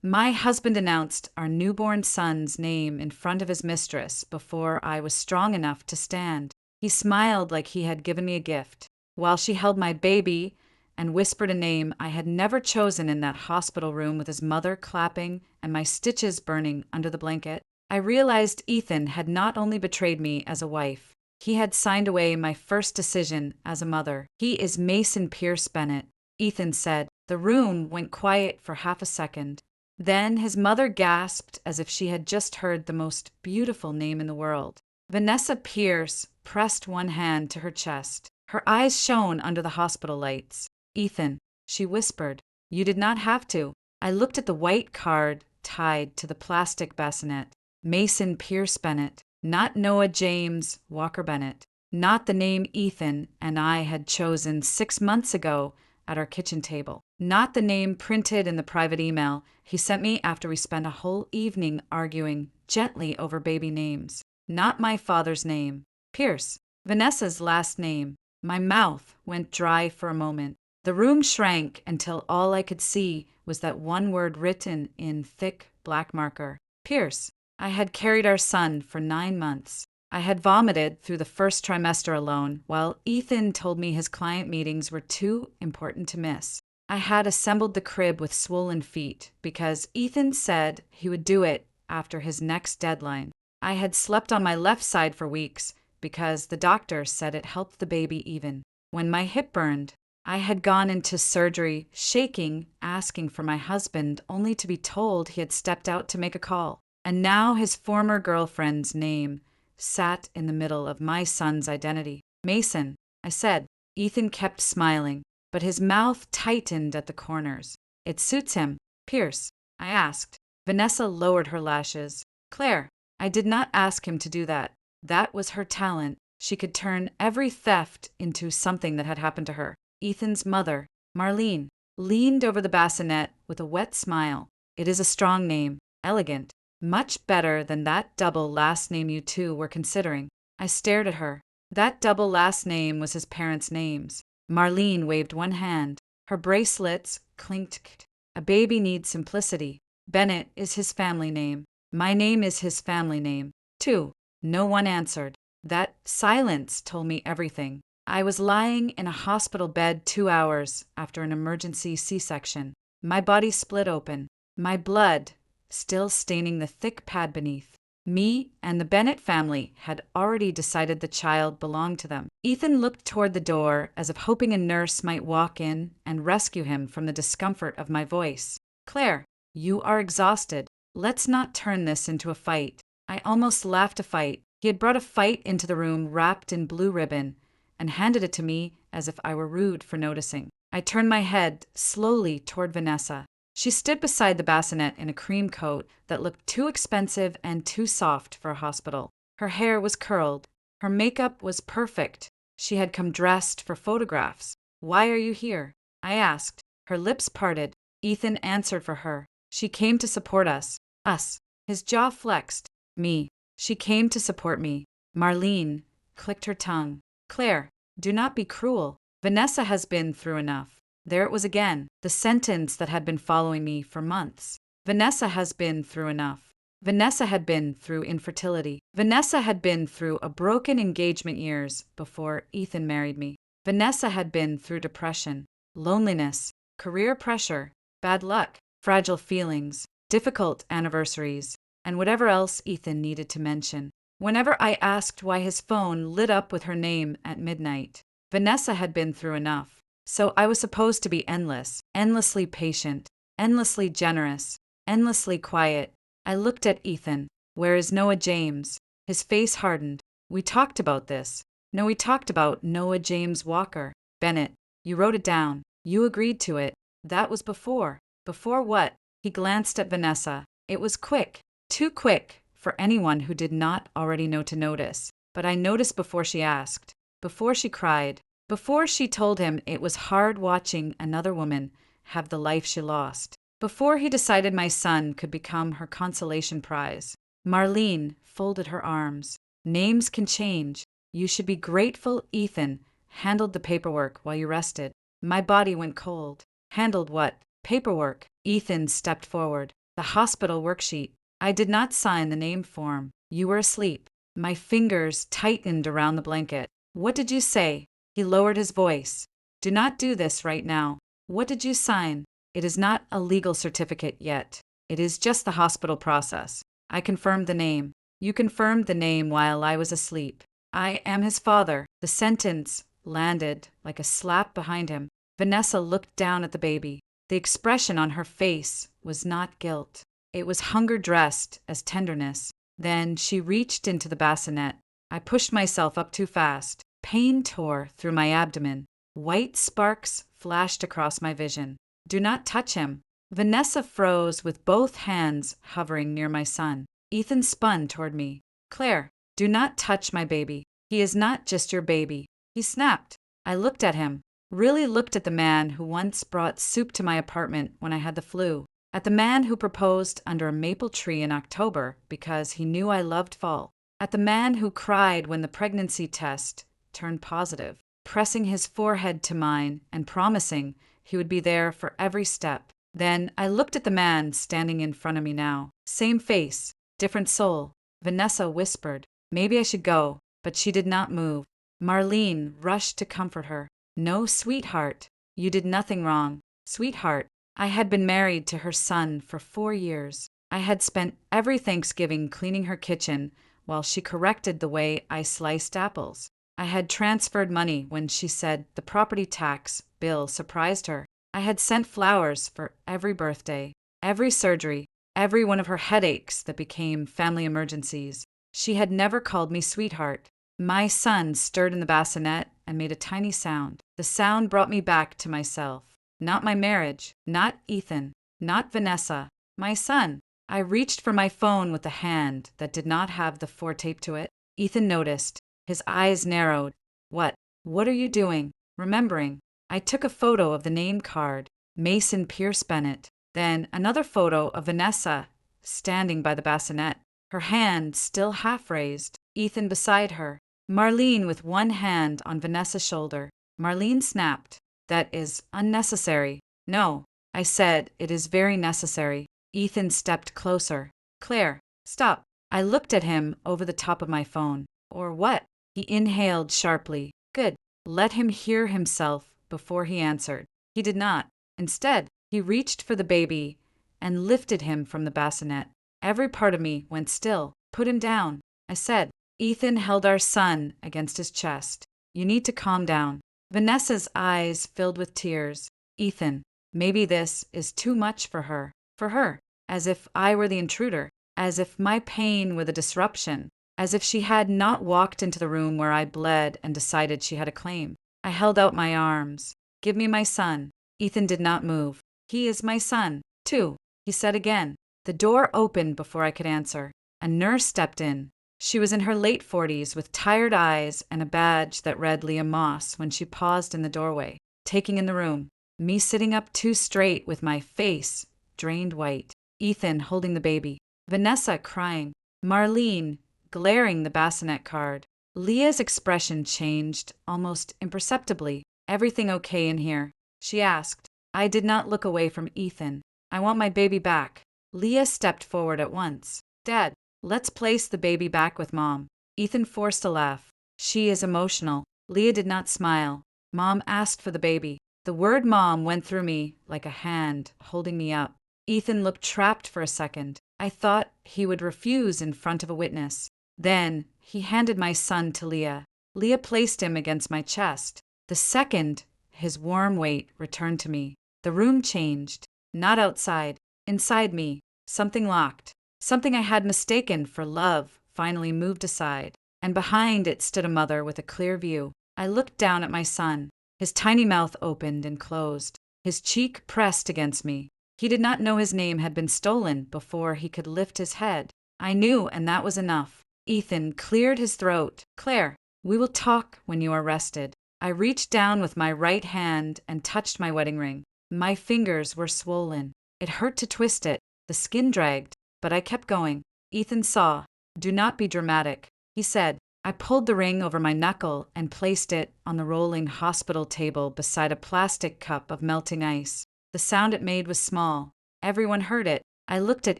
My husband announced our newborn son's name in front of his mistress before I was strong enough to stand. He smiled like he had given me a gift, while she held my baby and whispered a name I had never chosen in that hospital room with his mother clapping and my stitches burning under the blanket. I realized Ethan had not only betrayed me as a wife, he had signed away my first decision as a mother. He is Mason Pierce Bennett, Ethan said. The room went quiet for half a second. Then his mother gasped as if she had just heard the most beautiful name in the world. Vanessa Pierce pressed one hand to her chest. Her eyes shone under the hospital lights. Ethan, she whispered, you did not have to. I looked at the white card tied to the plastic bassinet. Mason Pierce Bennett, not Noah James Walker Bennett, not the name Ethan and I had chosen 6 months ago at our kitchen table, not the name printed in the private email he sent me after we spent a whole evening arguing gently over baby names, not my father's name, Pierce, Vanessa's last name. My mouth went dry for a moment. The room shrank until all I could see was that one word written in thick black marker. Pierce. I had carried our son for 9 months. I had vomited through the first trimester alone, while Ethan told me his client meetings were too important to miss. I had assembled the crib with swollen feet because Ethan said he would do it after his next deadline. I had slept on my left side for weeks because the doctor said it helped the baby even. When my hip burned, I had gone into surgery, shaking, asking for my husband, only to be told he had stepped out to make a call. And now his former girlfriend's name sat in the middle of my son's identity. Mason, I said. Ethan kept smiling, but his mouth tightened at the corners. It suits him. Pierce, I asked. Vanessa lowered her lashes. Claire, I did not ask him to do that. That was her talent. She could turn every theft into something that had happened to her. Ethan's mother, Marlene, leaned over the bassinet with a wet smile. It is a strong name, elegant, much better than that double last name you two were considering. I stared at her. That double last name was his parents' names. Marlene waved one hand. Her bracelets clinked. A baby needs simplicity. Bennett is his family name. My name is his family name, too. No one answered. That silence told me everything. I was lying in a hospital bed 2 hours after an emergency C-section. My body split open. My blood still staining the thick pad beneath. Me and the Bennett family had already decided the child belonged to them. Ethan looked toward the door as if hoping a nurse might walk in and rescue him from the discomfort of my voice. Claire, you are exhausted. Let's not turn this into a fight. I almost laughed a fight. He had brought a fight into the room wrapped in blue ribbon and handed it to me as if I were rude for noticing. I turned my head slowly toward Vanessa. She stood beside the bassinet in a cream coat that looked too expensive and too soft for a hospital. Her hair was curled. Her makeup was perfect. She had come dressed for photographs. Why are you here? I asked. Her lips parted. Ethan answered for her. She came to support us. Us. His jaw flexed. Me. She came to support me. Marlene clicked her tongue. Claire, do not be cruel. Vanessa has been through enough. There it was again, the sentence that had been following me for months. Vanessa has been through enough. Vanessa had been through infertility. Vanessa had been through a broken engagement years before Ethan married me. Vanessa had been through depression, loneliness, career pressure, bad luck, fragile feelings, difficult anniversaries, and whatever else Ethan needed to mention. Whenever I asked why his phone lit up with her name at midnight, Vanessa had been through enough. So I was supposed to be endless, endlessly patient, endlessly generous, endlessly quiet. I looked at Ethan. Where is Noah James? His face hardened. We talked about this. No, we talked about Noah James Walker. Bennett, you wrote it down. You agreed to it. That was before. Before what? He glanced at Vanessa. It was quick. Too quick for anyone who did not already know to notice. But I noticed before she asked. Before she cried. Before she told him it was hard watching another woman have the life she lost. Before he decided my son could become her consolation prize. Marlene folded her arms. Names can change. You should be grateful Ethan handled the paperwork while you rested. My body went cold. Handled what? Paperwork. Ethan stepped forward. the hospital worksheet. I did not sign the name form. You were asleep. My fingers tightened around the blanket. What did you say? He lowered his voice. Do not do this right now. What did you sign? It is not a legal certificate yet. It is just the hospital process. I confirmed the name. You confirmed the name while I was asleep. I am his father. The sentence landed like a slap behind him. Vanessa looked down at the baby. The expression on her face was not guilt. It was hunger dressed as tenderness. Then she reached into the bassinet. I pushed myself up too fast. Pain tore through my abdomen. White sparks flashed across my vision. Do not touch him. Vanessa froze with both hands hovering near my son. Ethan spun toward me. Claire, do not touch my baby. He is not just your baby. He snapped. I looked at him. Really looked at the man who once brought soup to my apartment when I had the flu. At the man who proposed under a maple tree in October because he knew I loved fall. At the man who cried when the pregnancy test turned positive, pressing his forehead to mine and promising he would be there for every step. Then I looked at the man standing in front of me now. Same face, different soul. Vanessa whispered, maybe I should go, but she did not move. Marlene rushed to comfort her. No, sweetheart, you did nothing wrong. Sweetheart, I had been married to her son for 4 years. I had spent every Thanksgiving cleaning her kitchen while she corrected the way I sliced apples. I had transferred money when she said the property tax bill surprised her. I had sent flowers for every birthday, every surgery, every one of her headaches that became family emergencies. She had never called me sweetheart. My son stirred in the bassinet and made a tiny sound. The sound brought me back to myself. Not my marriage, not Ethan, not Vanessa, my son. I reached for my phone with a hand that did not have the 4 tape to it. Ethan noticed. His eyes narrowed. What? What are you doing? Remembering. I took a photo of the name card, Mason Pierce Bennett. Then another photo of Vanessa standing by the bassinet, her hand still half raised. Ethan beside her. Marlene with one hand on Vanessa's shoulder. Marlene snapped. That is unnecessary. No, I said, it is very necessary. Ethan stepped closer. Claire, stop. I looked at him over the top of my phone. Or what? He inhaled sharply. Good. Let him hear himself before he answered. He did not. Instead, he reached for the baby and lifted him from the bassinet. Every part of me went still. Put him down, I said. Ethan held our son against his chest. You need to calm down. Vanessa's eyes filled with tears. Ethan, maybe this is too much for her. For her. As if I were the intruder. As if my pain were the disruption. As if she had not walked into the room where I bled and decided she had a claim. I held out my arms. Give me my son. Ethan did not move. He is my son, too, he said again. The door opened before I could answer. A nurse stepped in. She was in her late 40s with tired eyes and a badge that read Leah Moss when she paused in the doorway, taking in the room. Me sitting up too straight with my face drained white. Ethan holding the baby. Vanessa crying. Marlene glaring the bassinet card. Leah's expression changed almost imperceptibly. Everything okay in here? She asked. I did not look away from Ethan. I want my baby back. Leah stepped forward at once. Dad, let's place the baby back with Mom. Ethan forced a laugh. She is emotional. Leah did not smile. Mom asked for the baby. The word Mom went through me like a hand holding me up. Ethan looked trapped for a second. I thought he would refuse in front of a witness. Then he handed my son to Leah. Leah placed him against my chest. The second his warm weight returned to me, the room changed. Not outside. Inside me. Something locked. Something I had mistaken for love finally moved aside. And behind it stood a mother with a clear view. I looked down at my son. His tiny mouth opened and closed. His cheek pressed against me. He did not know his name had been stolen before he could lift his head. I knew, and that was enough. Ethan cleared his throat. Claire, we will talk when you are rested. I reached down with my right hand and touched my wedding ring. My fingers were swollen. It hurt to twist it. The skin dragged, but I kept going. Ethan saw. Do not be dramatic, he said. I pulled the ring over my knuckle and placed it on the rolling hospital table beside a plastic cup of melting ice. The sound it made was small. Everyone heard it. I looked at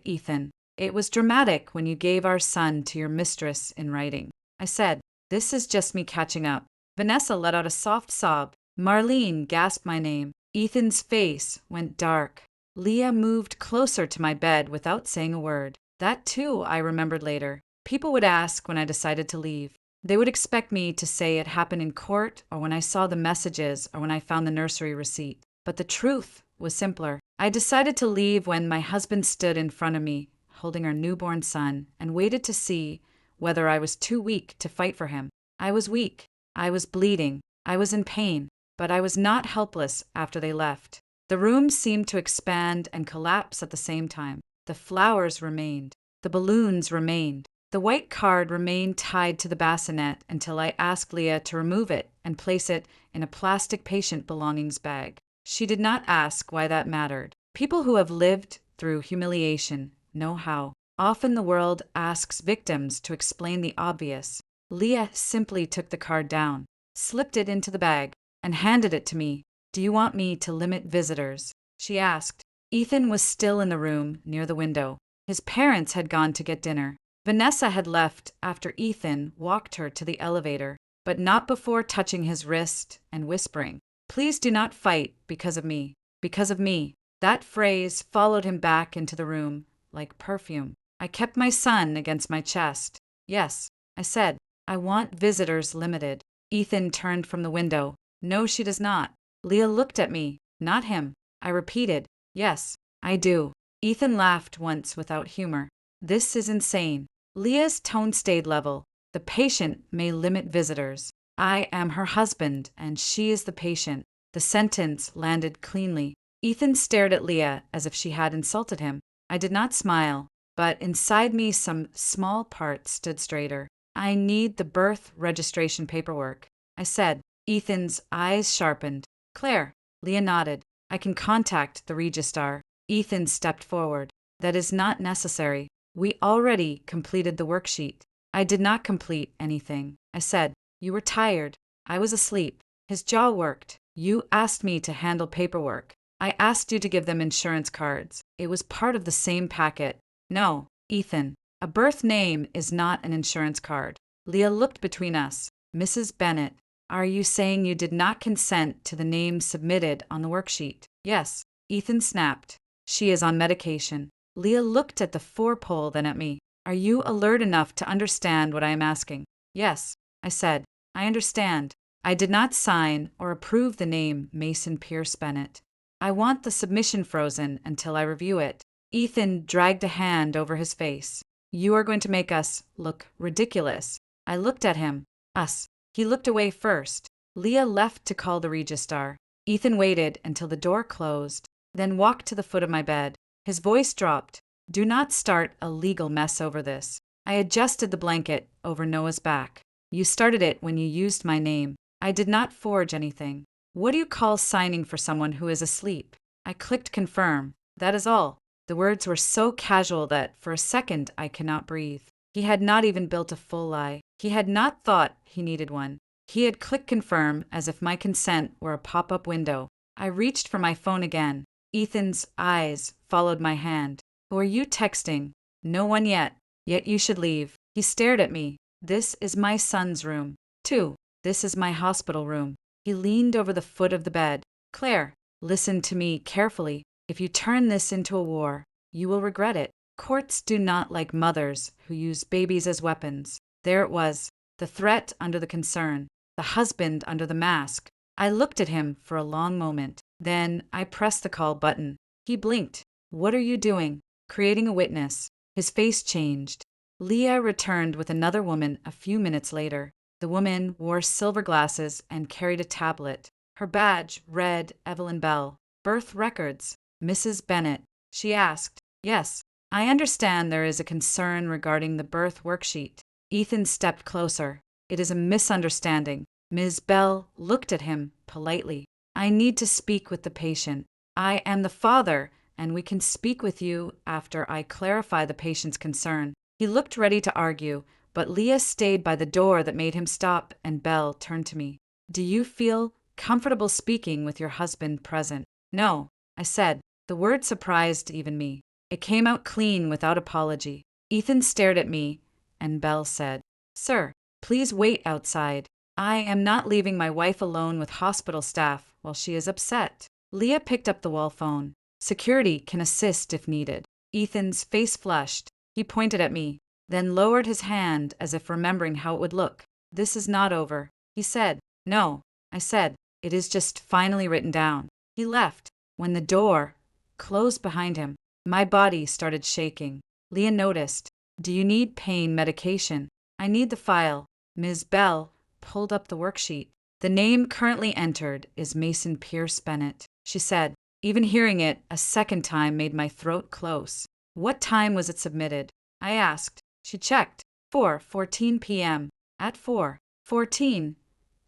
Ethan. It was dramatic when you gave our son to your mistress in writing. I said, this is just me catching up. Vanessa let out a soft sob. Marlene gasped my name. Ethan's face went dark. Leah moved closer to my bed without saying a word. That too, I remembered later. People would ask when I decided to leave. They would expect me to say it happened in court or when I saw the messages or when I found the nursery receipt. But the truth was simpler. I decided to leave when my husband stood in front of me, holding our newborn son, and waited to see whether I was too weak to fight for him. I was weak. I was bleeding. I was in pain. But I was not helpless after they left. The room seemed to expand and collapse at the same time. The flowers remained. The balloons remained. The white card remained tied to the bassinet until I asked Leah to remove it and place it in a plastic patient belongings bag. She did not ask why that mattered. People who have lived through humiliation know how. Often the world asks victims to explain the obvious. Leah simply took the card down, slipped it into the bag, and handed it to me. Do you want me to limit visitors? She asked. Ethan was still in the room near the window. His parents had gone to get dinner. Vanessa had left after Ethan walked her to the elevator, but not before touching his wrist and whispering, please do not fight because of me. Because of me. That phrase followed him back into the room like perfume. I kept my son against my chest. Yes, I said, I want visitors limited. Ethan turned from the window. No, she does not. Leah looked at me, not him. I repeated, yes, I do. Ethan laughed once without humor. This is insane. Leah's tone stayed level. The patient may limit visitors. I am her husband, and she is the patient. The sentence landed cleanly. Ethan stared at Leah as if she had insulted him. I did not smile, but inside me some small parts stood straighter. I need the birth registration paperwork. I said. Ethan's eyes sharpened. Claire. Leah nodded. I can contact the registrar. Ethan stepped forward. That is not necessary. We already completed the worksheet. I did not complete anything. I said, you were tired. I was asleep. His jaw worked. You asked me to handle paperwork. I asked you to give them insurance cards. It was part of the same packet. No, Ethan. A birth name is not an insurance card. Leah looked between us. Mrs. Bennett. Are you saying you did not consent to the name submitted on the worksheet? Yes. Ethan snapped. She is on medication. Leah looked at the four-pole, then at me. Are you alert enough to understand what I am asking? Yes, I said. I understand. I did not sign or approve the name Mason Pierce Bennett. I want the submission frozen until I review it. Ethan dragged a hand over his face. You are going to make us look ridiculous. I looked at him. Us. He looked away first. Leah left to call the registrar. Ethan waited until the door closed, then walked to the foot of my bed. His voice dropped. Do not start a legal mess over this. I adjusted the blanket over Noah's back. You started it when you used my name. I did not forge anything. What do you call signing for someone who is asleep? I clicked confirm. That is all. The words were so casual that for a second I could not breathe. He had not even built a full lie. He had not thought he needed one. He had clicked confirm as if my consent were a pop-up window. I reached for my phone again. Ethan's eyes followed my hand. Who are you texting? No one yet. Yet you should leave. He stared at me. This is my son's room. 2. This is my hospital room. He leaned over the foot of the bed. Claire, listen to me carefully. If you turn this into a war, you will regret it. Courts do not like mothers who use babies as weapons. There it was, the threat under the concern, the husband under the mask. I looked at him for a long moment. Then I pressed the call button. He blinked. What are you doing? Creating a witness. His face changed. Leah returned with another woman a few minutes later. The woman wore silver glasses and carried a tablet. Her badge read Evelyn Bell. Birth records. Mrs. Bennett. She asked. Yes. I understand there is a concern regarding the birth worksheet. Ethan stepped closer. It is a misunderstanding. Ms. Bell looked at him politely. I need to speak with the patient. I am the father, and we can speak with you after I clarify the patient's concern. He looked ready to argue, but Leah stayed by the door that made him stop, and Bell turned to me. Do you feel comfortable speaking with your husband present? No, I said. The word surprised even me. It came out clean without apology. Ethan stared at me, and Belle said, "Sir, please wait outside. I am not leaving my wife alone with hospital staff while she is upset." Leah picked up the wall phone. "Security can assist if needed." Ethan's face flushed. He pointed at me, then lowered his hand as if remembering how it would look. "This is not over," he said. "No," I said. "It is just finally written down." He left. When the door closed behind him, my body started shaking. Leah noticed. "Do you need pain medication?" "I need the file." Ms. Bell pulled up the worksheet. "The name currently entered is Mason Pierce Bennett," she said. Even hearing it a second time made my throat close. "What time was it submitted?" I asked. She checked. 4:14 p.m. At 4:14,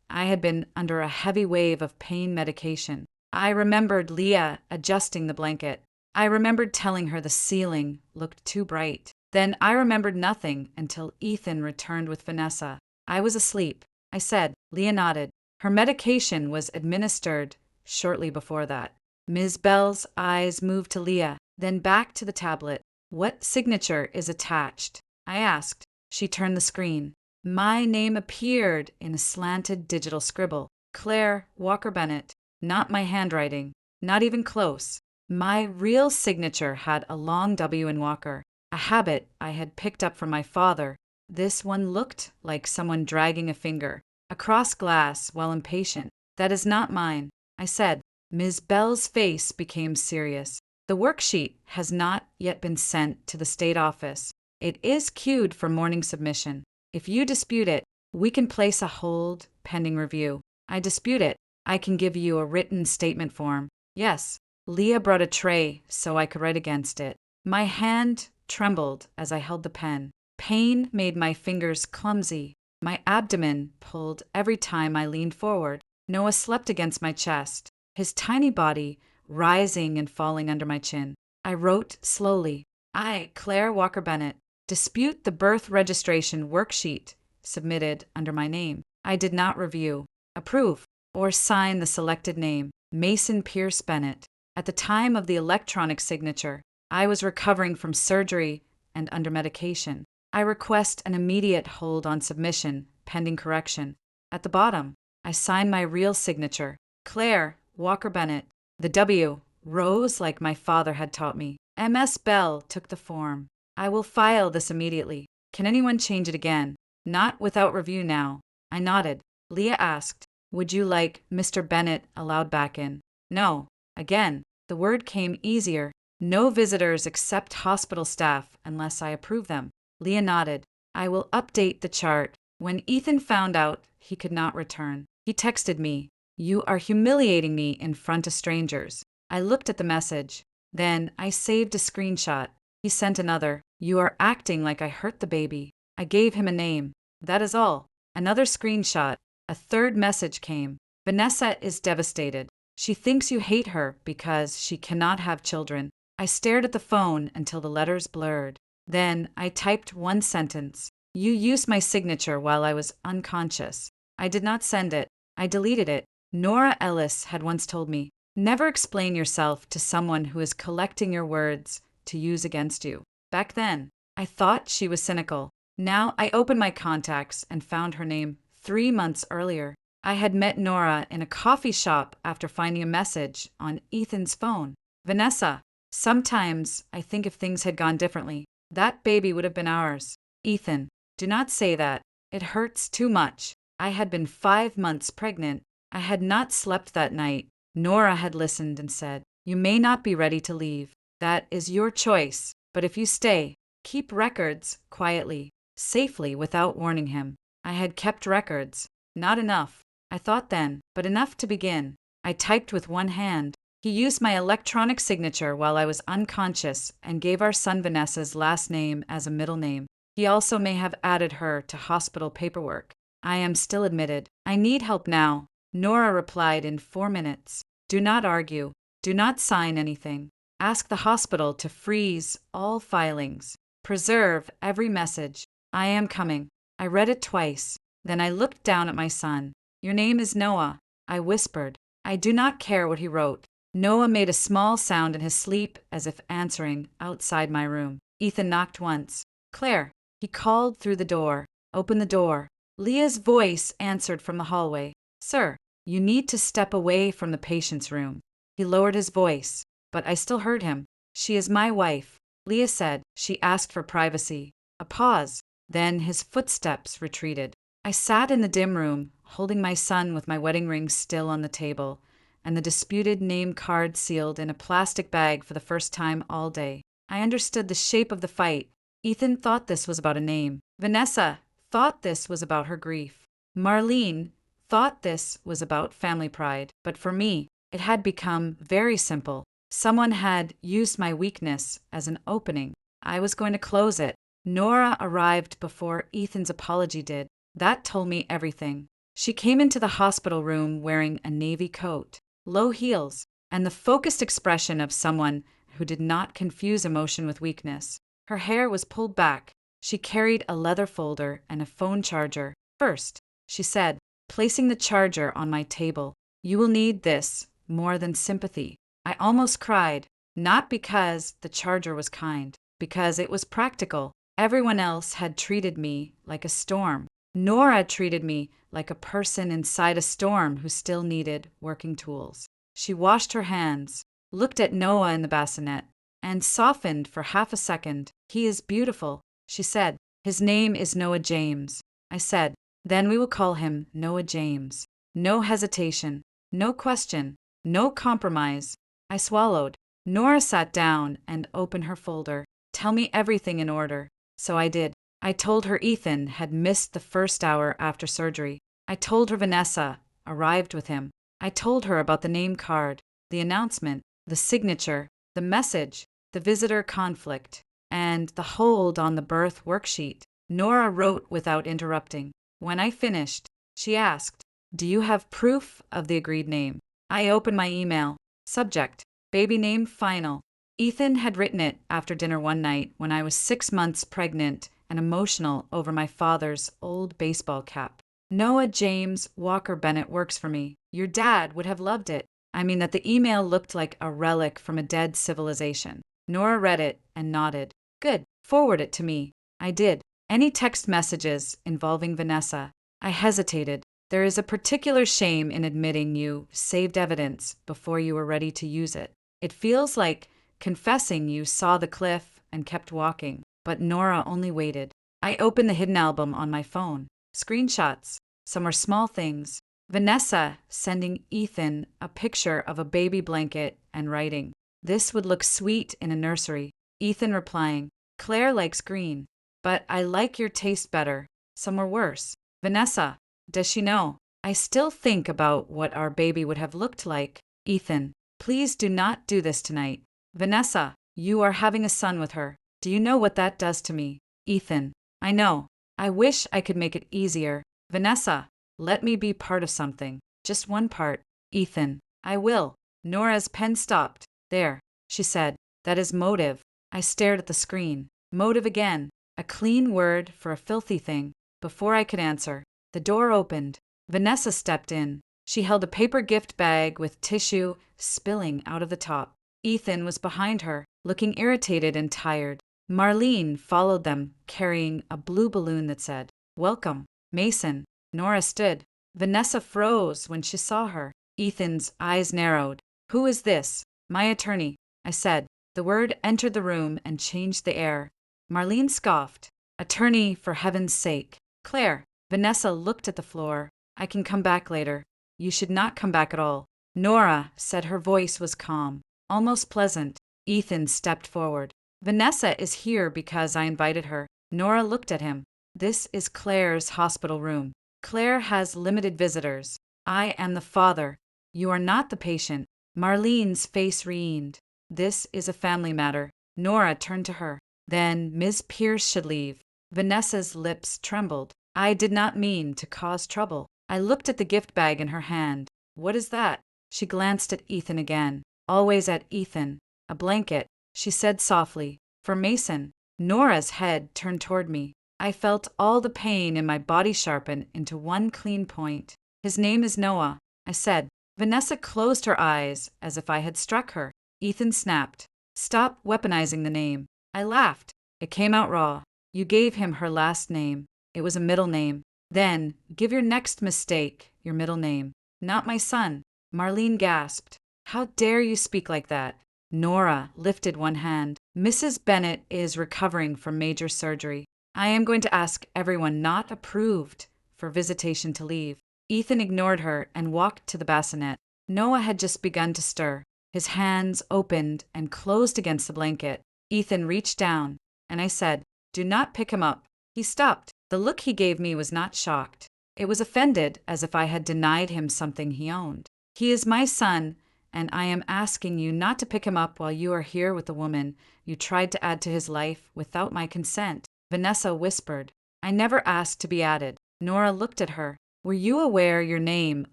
I had been under a heavy wave of pain medication. I remembered Leah adjusting the blanket. I remembered telling her the ceiling looked too bright. Then I remembered nothing until Ethan returned with Vanessa. I was asleep, I said. Leah nodded. Her medication was administered shortly before that. Ms. Bell's eyes moved to Leah, then back to the tablet. "What signature is attached?" I asked. She turned the screen. My name appeared in a slanted digital scribble. Claire Walker Bennett. Not my handwriting. Not even close. My real signature had a long W in Walker, a habit I had picked up from my father. This one looked like someone dragging a finger across glass while impatient. "That is not mine," I said. Ms. Bell's face became serious. "The worksheet has not yet been sent to the state office. It is queued for morning submission. If you dispute it, we can place a hold pending review." "I dispute it. I can give you a written statement form." "Yes." Leah brought a tray so I could write against it. My hand trembled as I held the pen. Pain made my fingers clumsy. My abdomen pulled every time I leaned forward. Noah slept against my chest, his tiny body rising and falling under my chin. I wrote slowly. "I, Claire Walker Bennett, dispute the birth registration worksheet submitted under my name. I did not review, approve, or sign the selected name, Mason Pierce Bennett. At the time of the electronic signature, I was recovering from surgery and under medication. I request an immediate hold on submission, pending correction." At the bottom, I signed my real signature, Claire Walker Bennett. The W rose like my father had taught me. Ms. Bell took the form. "I will file this immediately. Can anyone change it again?" "Not without review now." I nodded. Leah asked, "Would you like Mr. Bennett allowed back in?" "No." Again, the word came easier. "No visitors except hospital staff unless I approve them." Leah nodded. "I will update the chart." When Ethan found out he could not return, he texted me, "You are humiliating me in front of strangers." I looked at the message. Then I saved a screenshot. He sent another. "You are acting like I hurt the baby." I gave him a name. That is all. Another screenshot. A third message came. "Vanessa is devastated. She thinks you hate her because she cannot have children." I stared at the phone until the letters blurred. Then I typed one sentence. "You used my signature while I was unconscious." I did not send it. I deleted it. Nora Ellis had once told me, "Never explain yourself to someone who is collecting your words to use against you." Back then, I thought she was cynical. Now I opened my contacts and found her name 3 months earlier. I had met Nora in a coffee shop after finding a message on Ethan's phone. "Vanessa, sometimes I think if things had gone differently, that baby would have been ours." "Ethan, do not say that. It hurts too much." I had been 5 months pregnant. I had not slept that night. Nora had listened and said, "You may not be ready to leave. That is your choice. But if you stay, keep records quietly, safely without warning him." I had kept records. Not enough, I thought then, but enough to begin. I typed with one hand. He used my electronic signature while I was unconscious and gave our son Vanessa's last name as a middle name. He also may have added her to hospital paperwork. I am still admitted. I need help now. Nora replied in 4 minutes. "Do not argue. Do not sign anything. Ask the hospital to freeze all filings. Preserve every message. I am coming." I read it twice. Then I looked down at my son. "Your name is Noah," I whispered. I do not care what he wrote. Noah made a small sound in his sleep as if answering outside my room. Ethan knocked once. Claire, he called through the door. Open the door. Leah's voice answered from the hallway. Sir, you need to step away from the patient's room. He lowered his voice, but I still heard him. She is my wife, Leah said. She asked for privacy. A pause. Then his footsteps retreated. I sat in the dim room, holding my son with my wedding ring still on the table, and the disputed name card sealed in a plastic bag for the first time all day. I understood the shape of the fight. Ethan thought this was about a name. Vanessa thought this was about her grief. Marlene thought this was about family pride. But for me, it had become very simple. Someone had used my weakness as an opening. I was going to close it. Nora arrived before Ethan's apology did. That told me everything. She came into the hospital room wearing a navy coat, low heels, and the focused expression of someone who did not confuse emotion with weakness. Her hair was pulled back. She carried a leather folder and a phone charger. First, she said, placing the charger on my table, you will need this more than sympathy. I almost cried, not because the charger was kind, because it was practical. Everyone else had treated me like a storm. Nora treated me like a person inside a storm who still needed working tools. She washed her hands, looked at Noah in the bassinet, and softened for half a second. He is beautiful, she said. His name is Noah James. I said, then we will call him Noah James. No hesitation, no question, no compromise. I swallowed. Nora sat down and opened her folder. Tell me everything in order. So I did. I told her Ethan had missed the first hour after surgery. I told her Vanessa arrived with him. I told her about the name card, the announcement, the signature, the message, the visitor conflict, and the hold on the birth worksheet. Nora wrote without interrupting. When I finished, she asked, do you have proof of the agreed name? I opened my email. Subject, baby name final. Ethan had written it after dinner one night when I was 6 months pregnant and emotional over my father's old baseball cap. Noah James Walker Bennett works for me. Your dad would have loved it. I mean that the email looked like a relic from a dead civilization. Nora read it and nodded. Good, forward it to me. I did. Any text messages involving Vanessa? I hesitated. There is a particular shame in admitting you saved evidence before you were ready to use it. It feels like confessing you saw the cliff and kept walking. But Nora only waited. I opened the hidden album on my phone. Screenshots. Some were small things. Vanessa sending Ethan a picture of a baby blanket and writing, this would look sweet in a nursery. Ethan replying, Claire likes green, but I like your taste better. Some were worse. Vanessa, does she know? I still think about what our baby would have looked like. Ethan, please do not do this tonight. Vanessa, you are having a son with her. Do you know what that does to me? Ethan, I know. I wish I could make it easier. Vanessa, let me be part of something. Just one part. Ethan, I will. Nora's pen stopped. There, she said. That is motive. I stared at the screen. Motive again. A clean word for a filthy thing. Before I could answer, the door opened. Vanessa stepped in. She held a paper gift bag with tissue spilling out of the top. Ethan was behind her, looking irritated and tired. Marlene followed them, carrying a blue balloon that said, Welcome, Mason. Nora stood. Vanessa froze when she saw her. Ethan's eyes narrowed. Who is this? My attorney, I said. The word entered the room and changed the air. Marlene scoffed. Attorney, for heaven's sake. Claire. Vanessa looked at the floor. I can come back later. You should not come back at all. Nora said. Her voice was calm, almost pleasant. Ethan stepped forward. Vanessa is here because I invited her. Nora looked at him. This is Claire's hospital room. Claire has limited visitors. I am the father. You are not the patient. Marlene's face reened. This is a family matter. Nora turned to her. Then Ms. Pierce should leave. Vanessa's lips trembled. I did not mean to cause trouble. I looked at the gift bag in her hand. What is that? She glanced at Ethan again. Always at Ethan. A blanket. She said softly, for Mason. Nora's head turned toward me. I felt all the pain in my body sharpen into one clean point. His name is Noah, I said. Vanessa closed her eyes as if I had struck her. Ethan snapped. Stop weaponizing the name. I laughed. It came out raw. You gave him her last name. It was a middle name. Then, give your next mistake your middle name. Not my son. Marlene gasped. How dare you speak like that? Nora lifted one hand. Mrs. Bennet is recovering from major surgery. I am going to ask everyone not approved for visitation to leave. Ethan ignored her and walked to the bassinet. Noah had just begun to stir. His hands opened and closed against the blanket. Ethan reached down, and I said, Do not pick him up. He stopped. The look he gave me was not shocked. It was offended, as if I had denied him something he owned. He is my son, and I am asking you not to pick him up while you are here with the woman you tried to add to his life without my consent. Vanessa whispered. I never asked to be added. Nora looked at her. Were you aware your name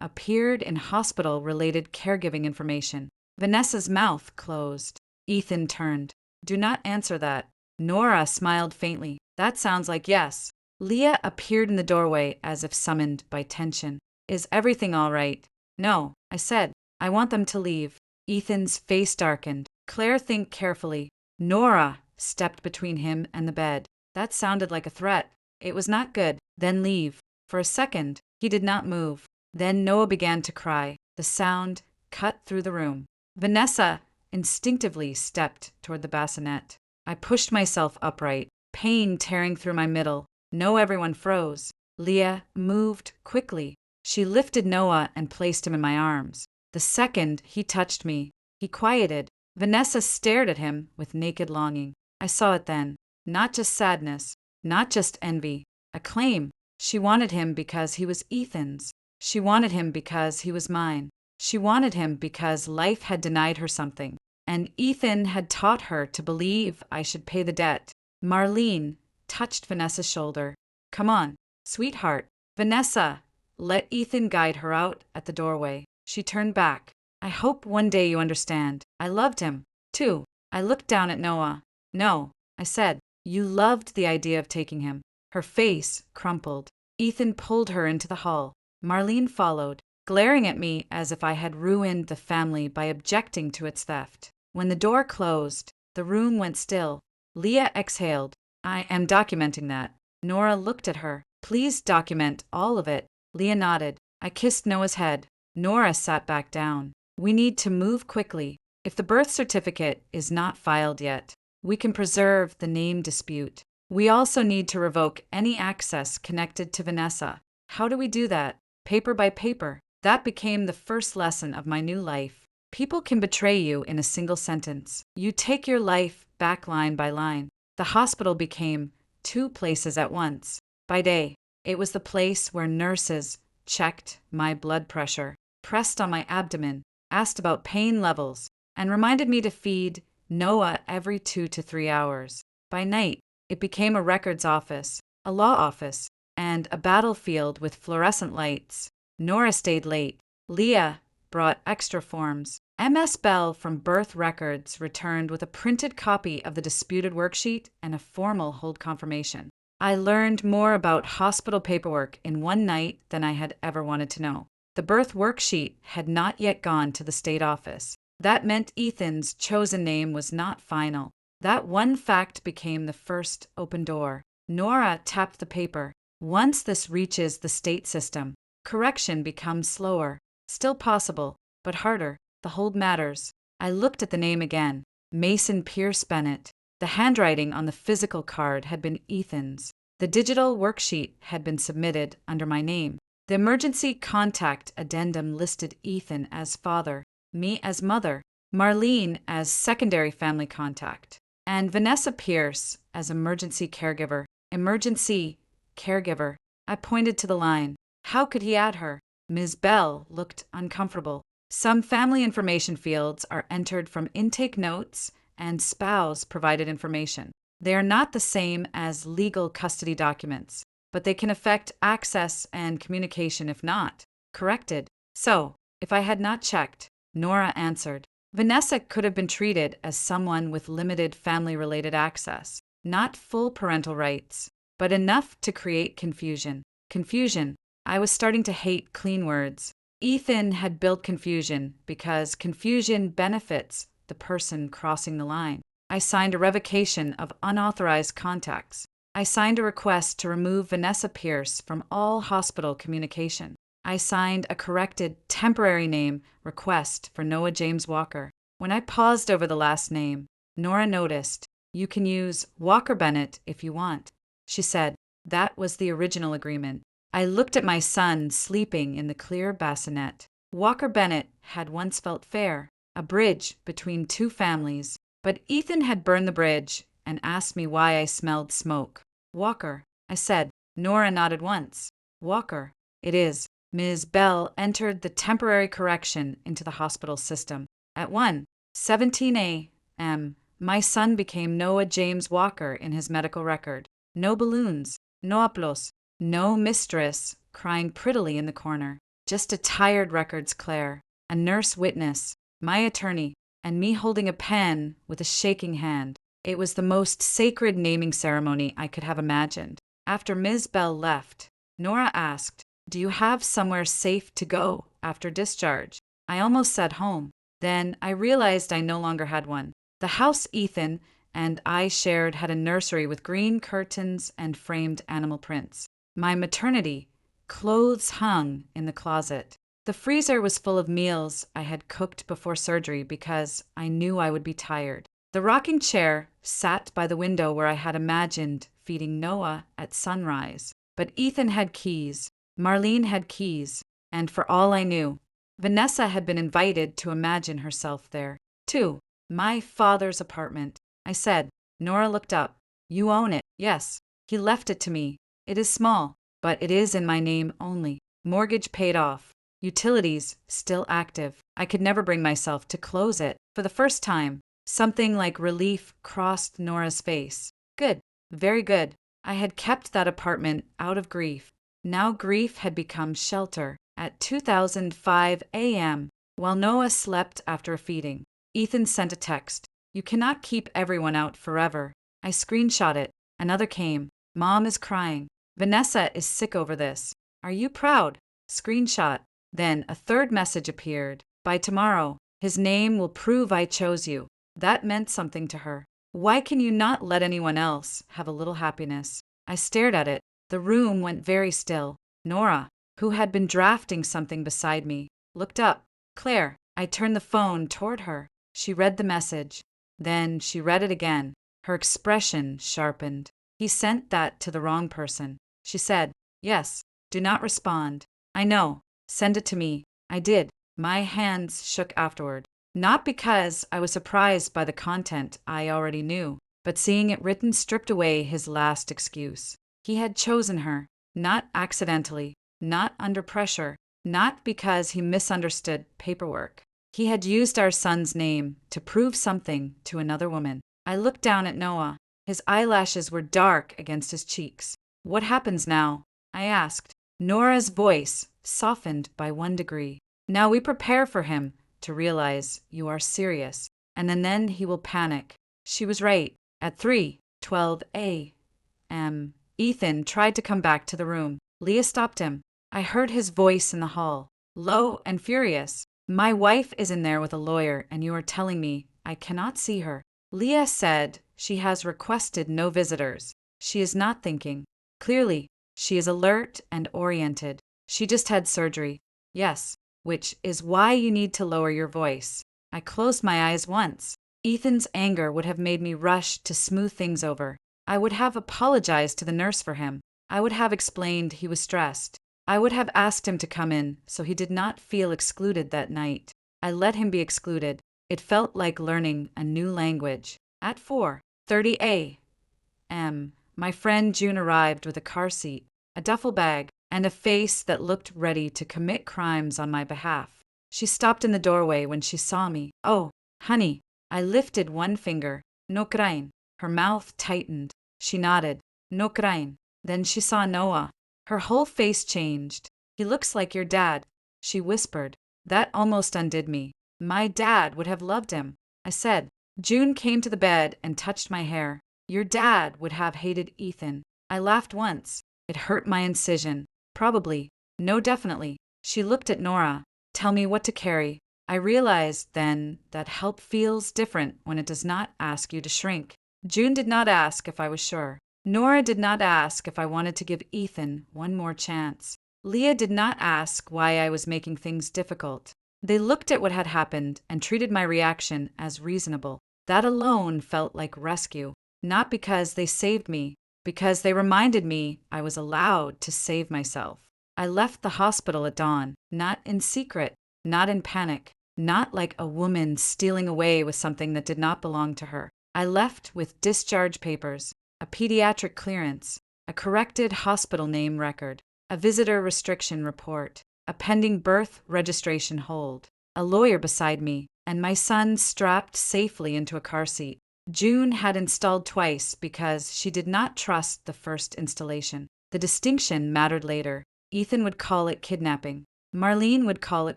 appeared in hospital-related caregiving information? Vanessa's mouth closed. Ethan turned. Do not answer that. Nora smiled faintly. That sounds like yes. Leah appeared in the doorway as if summoned by tension. Is everything all right? No, I said. I want them to leave. Ethan's face darkened. Claire, think carefully. Nora stepped between him and the bed. That sounded like a threat. It was not good. Then leave. For a second, he did not move. Then Noah began to cry. The sound cut through the room. Vanessa instinctively stepped toward the bassinet. I pushed myself upright, pain tearing through my middle. No, everyone froze. Leah moved quickly. She lifted Noah and placed him in my arms. The second he touched me, he quieted. Vanessa stared at him with naked longing. I saw it then. Not just sadness, not just envy. Acclaim. She wanted him because he was Ethan's. She wanted him because he was mine. She wanted him because life had denied her something, and Ethan had taught her to believe I should pay the debt. Marlene touched Vanessa's shoulder. Come on, sweetheart. Vanessa let Ethan guide her out at the doorway. She turned back. I hope one day you understand. I loved him, too. I looked down at Noah. No, I said. You loved the idea of taking him. Her face crumpled. Ethan pulled her into the hall. Marlene followed, glaring at me as if I had ruined the family by objecting to its theft. When the door closed, the room went still. Leah exhaled. I am documenting that. Nora looked at her. Please document all of it. Leah nodded. I kissed Noah's head. Nora sat back down. We need to move quickly. If the birth certificate is not filed yet, we can preserve the name dispute. We also need to revoke any access connected to Vanessa. How do we do that? Paper by paper. That became the first lesson of my new life. People can betray you in a single sentence. You take your life back line by line. The hospital became two places at once. By day, it was the place where nurses checked my blood pressure, pressed on my abdomen, asked about pain levels, and reminded me to feed Noah every 2 to 3 hours. By night, it became a records office, a law office, and a battlefield with fluorescent lights. Nora stayed late. Leah brought extra forms. Ms. Bell from Birth Records returned with a printed copy of the disputed worksheet and a formal hold confirmation. I learned more about hospital paperwork in one night than I had ever wanted to know. The birth worksheet had not yet gone to the state office. That meant Ethan's chosen name was not final. That one fact became the first open door. Nora tapped the paper. Once this reaches the state system, correction becomes slower. Still possible, but harder. The hold matters. I looked at the name again. Mason Pierce Bennett. The handwriting on the physical card had been Ethan's. The digital worksheet had been submitted under my name. The emergency contact addendum listed Ethan as father, me as mother, Marlene as secondary family contact, and Vanessa Pierce as emergency caregiver. Emergency caregiver. I pointed to the line. How could he add her? Ms. Bell looked uncomfortable. Some family information fields are entered from intake notes and spouse-provided information. They are not the same as legal custody documents, but they can affect access and communication if not corrected. So, if I had not checked, Nora answered. Vanessa could have been treated as someone with limited family-related access, not full parental rights, but enough to create confusion. Confusion. I was starting to hate clean words. Ethan had built confusion because confusion benefits the person crossing the line. I signed a revocation of unauthorized contacts. I signed a request to remove Vanessa Pierce from all hospital communication. I signed a corrected temporary name request for Noah James Walker. When I paused over the last name, Nora noticed, "You can use Walker Bennett if you want." She said, "That was the original agreement." I looked at my son sleeping in the clear bassinet. Walker Bennett had once felt fair, a bridge between two families, but Ethan had burned the bridge and asked me why I smelled smoke. "Walker," I said. Nora nodded once. "Walker, it is." Ms. Bell entered the temporary correction into the hospital system. At 1:17 a.m., my son became Noah James Walker in his medical record. No balloons, no applause, no mistress crying prettily in the corner. Just a tired records Claire, a nurse witness, my attorney, and me holding a pen with a shaking hand. It was the most sacred naming ceremony I could have imagined. After Ms. Bell left, Nora asked, "Do you have somewhere safe to go after discharge?" I almost said home. Then I realized I no longer had one. The house Ethan and I shared had a nursery with green curtains and framed animal prints. My maternity clothes hung in the closet. The freezer was full of meals I had cooked before surgery because I knew I would be tired. The rocking chair sat by the window where I had imagined feeding Noah at sunrise. But Ethan had keys, Marlene had keys, and for all I knew, Vanessa had been invited to imagine herself there. 2. My father's apartment. I said. Nora looked up. "You own it." "Yes. He left it to me. It is small, but it is in my name only. Mortgage paid off. Utilities still active. I could never bring myself to close it." For the first time, something like relief crossed Nora's face. Good. Very good. I had kept that apartment out of grief. Now grief had become shelter. At 2005 a.m., while Noah slept after a feeding, Ethan sent a text. "You cannot keep everyone out forever." I screenshot it. Another came. "Mom is crying. Vanessa is sick over this. Are you proud?" Screenshot. Then a third message appeared. "By tomorrow, his name will prove I chose you." That meant something to her. Why can you not let anyone else have a little happiness? I stared at it. The room went very still. Nora, who had been drafting something beside me, looked up. "Claire." I turned the phone toward her. She read the message. Then she read it again. Her expression sharpened. "He sent that to the wrong person." She said, "Yes. Do not respond." "I know. Send it to me." I did. My hands shook afterward. Not because I was surprised by the content I already knew, but seeing it written stripped away his last excuse. He had chosen her, not accidentally, not under pressure, not because he misunderstood paperwork. He had used our son's name to prove something to another woman. I looked down at Noah. His eyelashes were dark against his cheeks. "What happens now?" I asked. Nora's voice softened by 1 degree. "Now we prepare for him to realize you are serious, and then he will panic." She was right. At 3:12 a.m., Ethan tried to come back to the room. Leah stopped him. I heard his voice in the hall, low and furious. "My wife is in there with a lawyer, and you are telling me I cannot see her." Leah said she has requested no visitors. She is not thinking. Clearly, she is alert and oriented. She just had surgery. "Yes, which is why you need to lower your voice." I closed my eyes once. Ethan's anger would have made me rush to smooth things over. I would have apologized to the nurse for him. I would have explained he was stressed. I would have asked him to come in so he did not feel excluded that night. I let him be excluded. It felt like learning a new language. At 4:30 a.m., my friend June arrived with a car seat, a duffel bag, and a face that looked ready to commit crimes on my behalf. She stopped in the doorway when she saw me. "Oh, honey." I lifted one finger. "No crying." Her mouth tightened. She nodded. "No crying." Then she saw Noah. Her whole face changed. "He looks like your dad," she whispered. That almost undid me. My dad would have loved him. I said. June came to the bed and touched my hair. "Your dad would have hated Ethan." I laughed once. It hurt my incision. Probably. No, definitely. She looked at Nora. Tell me what to carry. I realized then that help feels different when it does not ask you to shrink. June did not ask if I was sure. Nora did not ask if I wanted to give Ethan one more chance. Leah did not ask why I was making things difficult. They looked at what had happened and treated my reaction as reasonable. That alone felt like rescue, not because they saved me, because they reminded me I was allowed to save myself. I left the hospital at dawn, not in secret, not in panic, not like a woman stealing away with something that did not belong to her. I left with discharge papers, a pediatric clearance, a corrected hospital name record, a visitor restriction report, a pending birth registration hold, a lawyer beside me, and my son strapped safely into a car seat. June had installed twice because she did not trust the first installation. The distinction mattered later. Ethan would call it kidnapping. Marlene would call it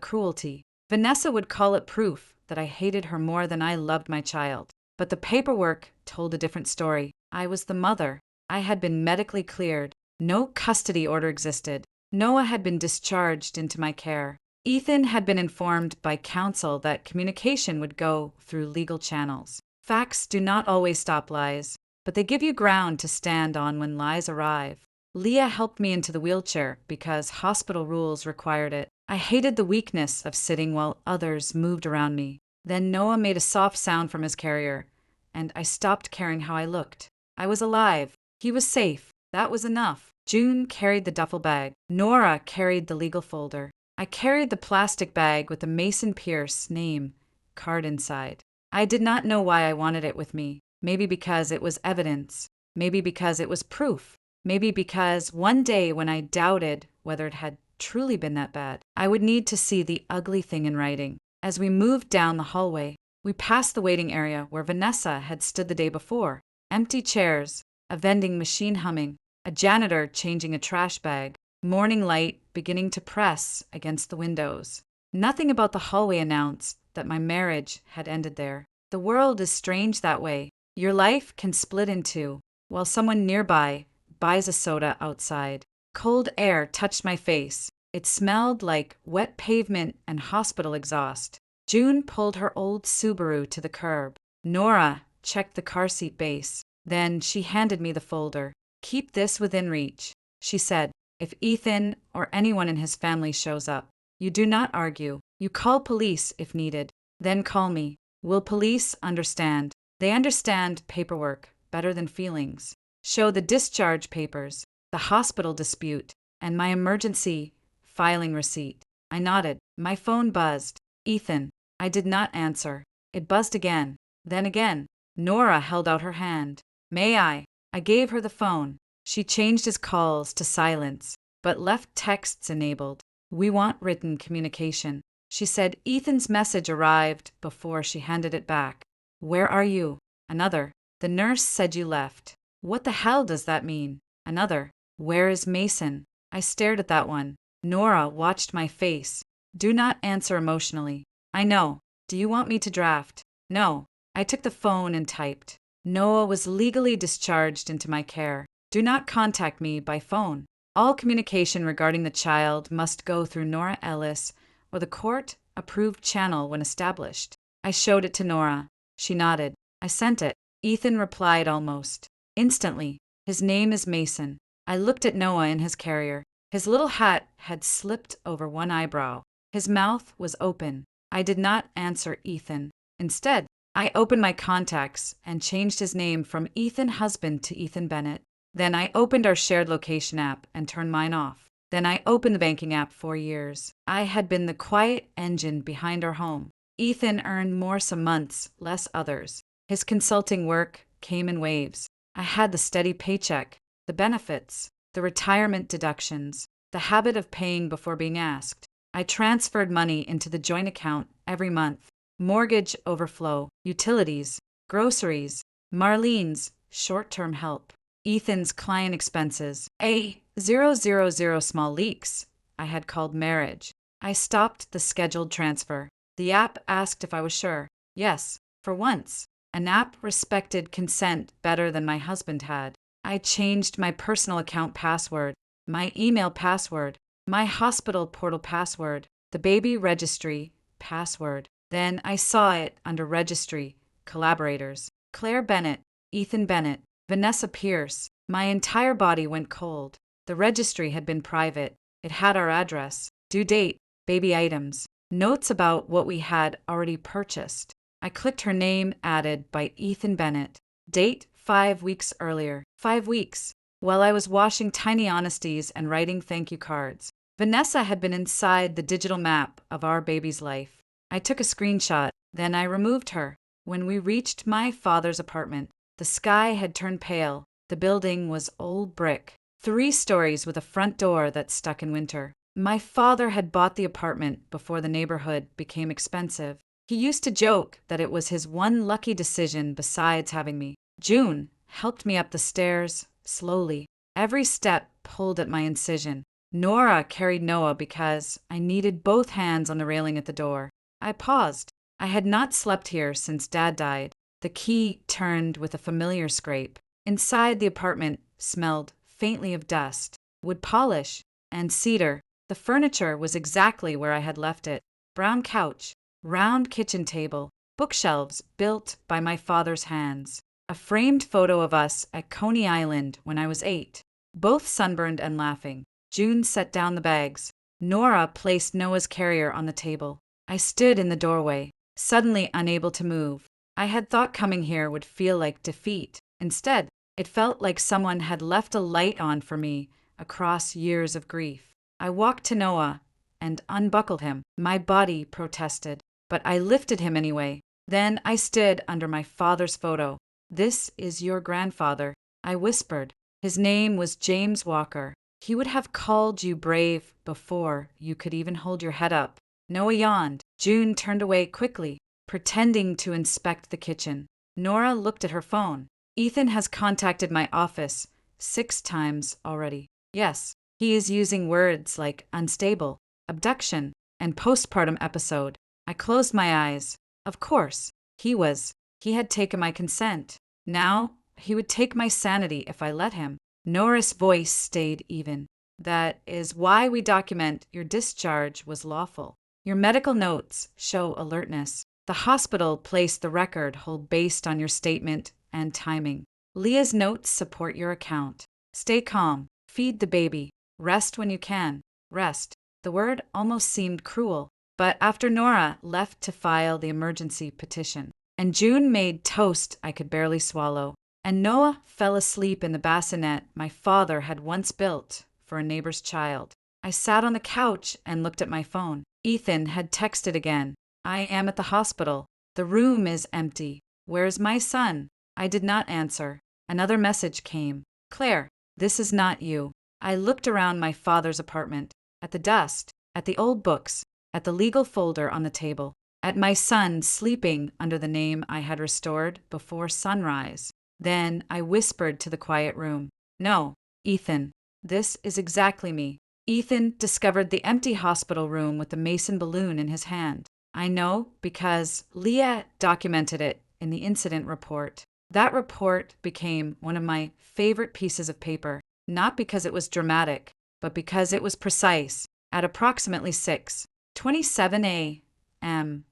cruelty. Vanessa would call it proof that I hated her more than I loved my child. But the paperwork told a different story. I was the mother. I had been medically cleared. No custody order existed. Noah had been discharged into my care. Ethan had been informed by counsel that communication would go through legal channels. Facts do not always stop lies, but they give you ground to stand on when lies arrive. Leah helped me into the wheelchair because hospital rules required it. I hated the weakness of sitting while others moved around me. Then Noah made a soft sound from his carrier, and I stopped caring how I looked. I was alive. He was safe. That was enough. June carried the duffel bag. Nora carried the legal folder. I carried the plastic bag with the Mason Pierce name card inside. I did not know why I wanted it with me. Maybe because it was evidence. Maybe because it was proof. Maybe because one day when I doubted whether it had truly been that bad, I would need to see the ugly thing in writing. As we moved down the hallway, we passed the waiting area where Vanessa had stood the day before. Empty chairs, a vending machine humming, a janitor changing a trash bag, morning light beginning to press against the windows. Nothing about the hallway announced that my marriage had ended there. The world is strange that way. Your life can split in two, while someone nearby buys a soda outside. Cold air touched my face. It smelled like wet pavement and hospital exhaust. June pulled her old Subaru to the curb. Nora checked the car seat base. Then she handed me the folder. "Keep this within reach," she said. "If Ethan or anyone in his family shows up, you do not argue. You call police if needed. Then call me. Will police understand? They understand paperwork better than feelings. Show the discharge papers, the hospital dispute, and my emergency filing receipt." I nodded. My phone buzzed. "Ethan." I did not answer. It buzzed again. Then again. Nora held out her hand. "May I?" I gave her the phone. She changed his calls to silence, but left texts enabled. "We want written communication." She said Ethan's message arrived before she handed it back. "Where are you?" Another. "The nurse said you left." "What the hell does that mean?" Another. "Where is Mason?" I stared at that one. Nora watched my face. "Do not answer emotionally." "I know. Do you want me to draft?" "No." I took the phone and typed. "Noah was legally discharged into my care. Do not contact me by phone. All communication regarding the child must go through Nora Ellis or the court-approved channel when established." I showed it to Nora. She nodded. I sent it. Ethan replied almost instantly. "His name is Mason." I looked at Noah in his carrier. His little hat had slipped over one eyebrow. His mouth was open. I did not answer Ethan. Instead, I opened my contacts and changed his name from Ethan Husband to Ethan Bennett. Then I opened our shared location app and turned mine off. Then I opened the banking app 4 years. I had been the quiet engine behind our home. Ethan earned more some months, less others. His consulting work came in waves. I had the steady paycheck, the benefits, the retirement deductions, the habit of paying before being asked. I transferred money into the joint account every month. Mortgage overflow, utilities, groceries, Marlene's short-term help, Ethan's client expenses, a 000 small leaks I had called marriage. I stopped the scheduled transfer. The app asked if I was sure. Yes, for once. An app respected consent better than my husband had. I changed my personal account password, my email password, my hospital portal password. the baby registry, password. Then I saw it under registry, collaborators. Claire Bennett, Ethan Bennett, Vanessa Pierce. My entire body went cold. The registry had been private. It had our address, due date, baby items, notes about what we had already purchased. I clicked her name added by Ethan Bennett. Date 5 weeks earlier. 5 weeks. While I was washing tiny honesties and writing thank you cards, Vanessa had been inside the digital map of our baby's life. I took a screenshot, then I removed her. When we reached my father's apartment, the sky had turned pale. The building was old brick, 3 stories with a front door that stuck in winter. My father had bought the apartment before the neighborhood became expensive. He used to joke that it was his one lucky decision besides having me. June helped me up the stairs, slowly. Every step pulled at my incision. Nora carried Noah because I needed both hands on the railing at the door. I paused. I had not slept here since Dad died. The key turned with a familiar scrape. Inside the apartment smelled faintly of dust, wood polish, and cedar. The furniture was exactly where I had left it. Brown couch, round kitchen table, bookshelves built by my father's hands. A framed photo of us at Coney Island when I was 8, both sunburned and laughing. June set down the bags. Nora placed Noah's carrier on the table. I stood in the doorway, suddenly unable to move. I had thought coming here would feel like defeat. Instead, it felt like someone had left a light on for me across years of grief. I walked to Noah and unbuckled him. My body protested, but I lifted him anyway. Then I stood under my father's photo. "This is your grandfather," I whispered. His name was James Walker. He would have called you brave before you could even hold your head up. Noah yawned. June turned away quickly, pretending to inspect the kitchen. Nora looked at her phone. "Ethan has contacted my office 6 times already. Yes, he is using words like unstable, abduction, and postpartum episode." I closed my eyes. Of course, he had taken my consent. Now, he would take my sanity if I let him. Nora's voice stayed even. "That is why we document your discharge was lawful. Your medical notes show alertness. The hospital placed the record hold based on your statement and timing. Leah's notes support your account. Stay calm. Feed the baby. Rest when you can. Rest." The word almost seemed cruel. But after Nora left to file the emergency petition, and June made toast I could barely swallow, and Noah fell asleep in the bassinet my father had once built for a neighbor's child, I sat on the couch and looked at my phone. Ethan had texted again. "I am at the hospital. The room is empty. Where's my son?" I did not answer. Another message came. "Claire, this is not you." I looked around my father's apartment, at the dust, at the old books, at the legal folder on the table, at my son sleeping under the name I had restored before sunrise. Then I whispered to the quiet room, "No, Ethan, this is exactly me." Ethan discovered the empty hospital room with the mason balloon in his hand. I know because Leah documented it in the incident report. That report became one of my favorite pieces of paper, not because it was dramatic, but because it was precise. At approximately 6:27 a.m.,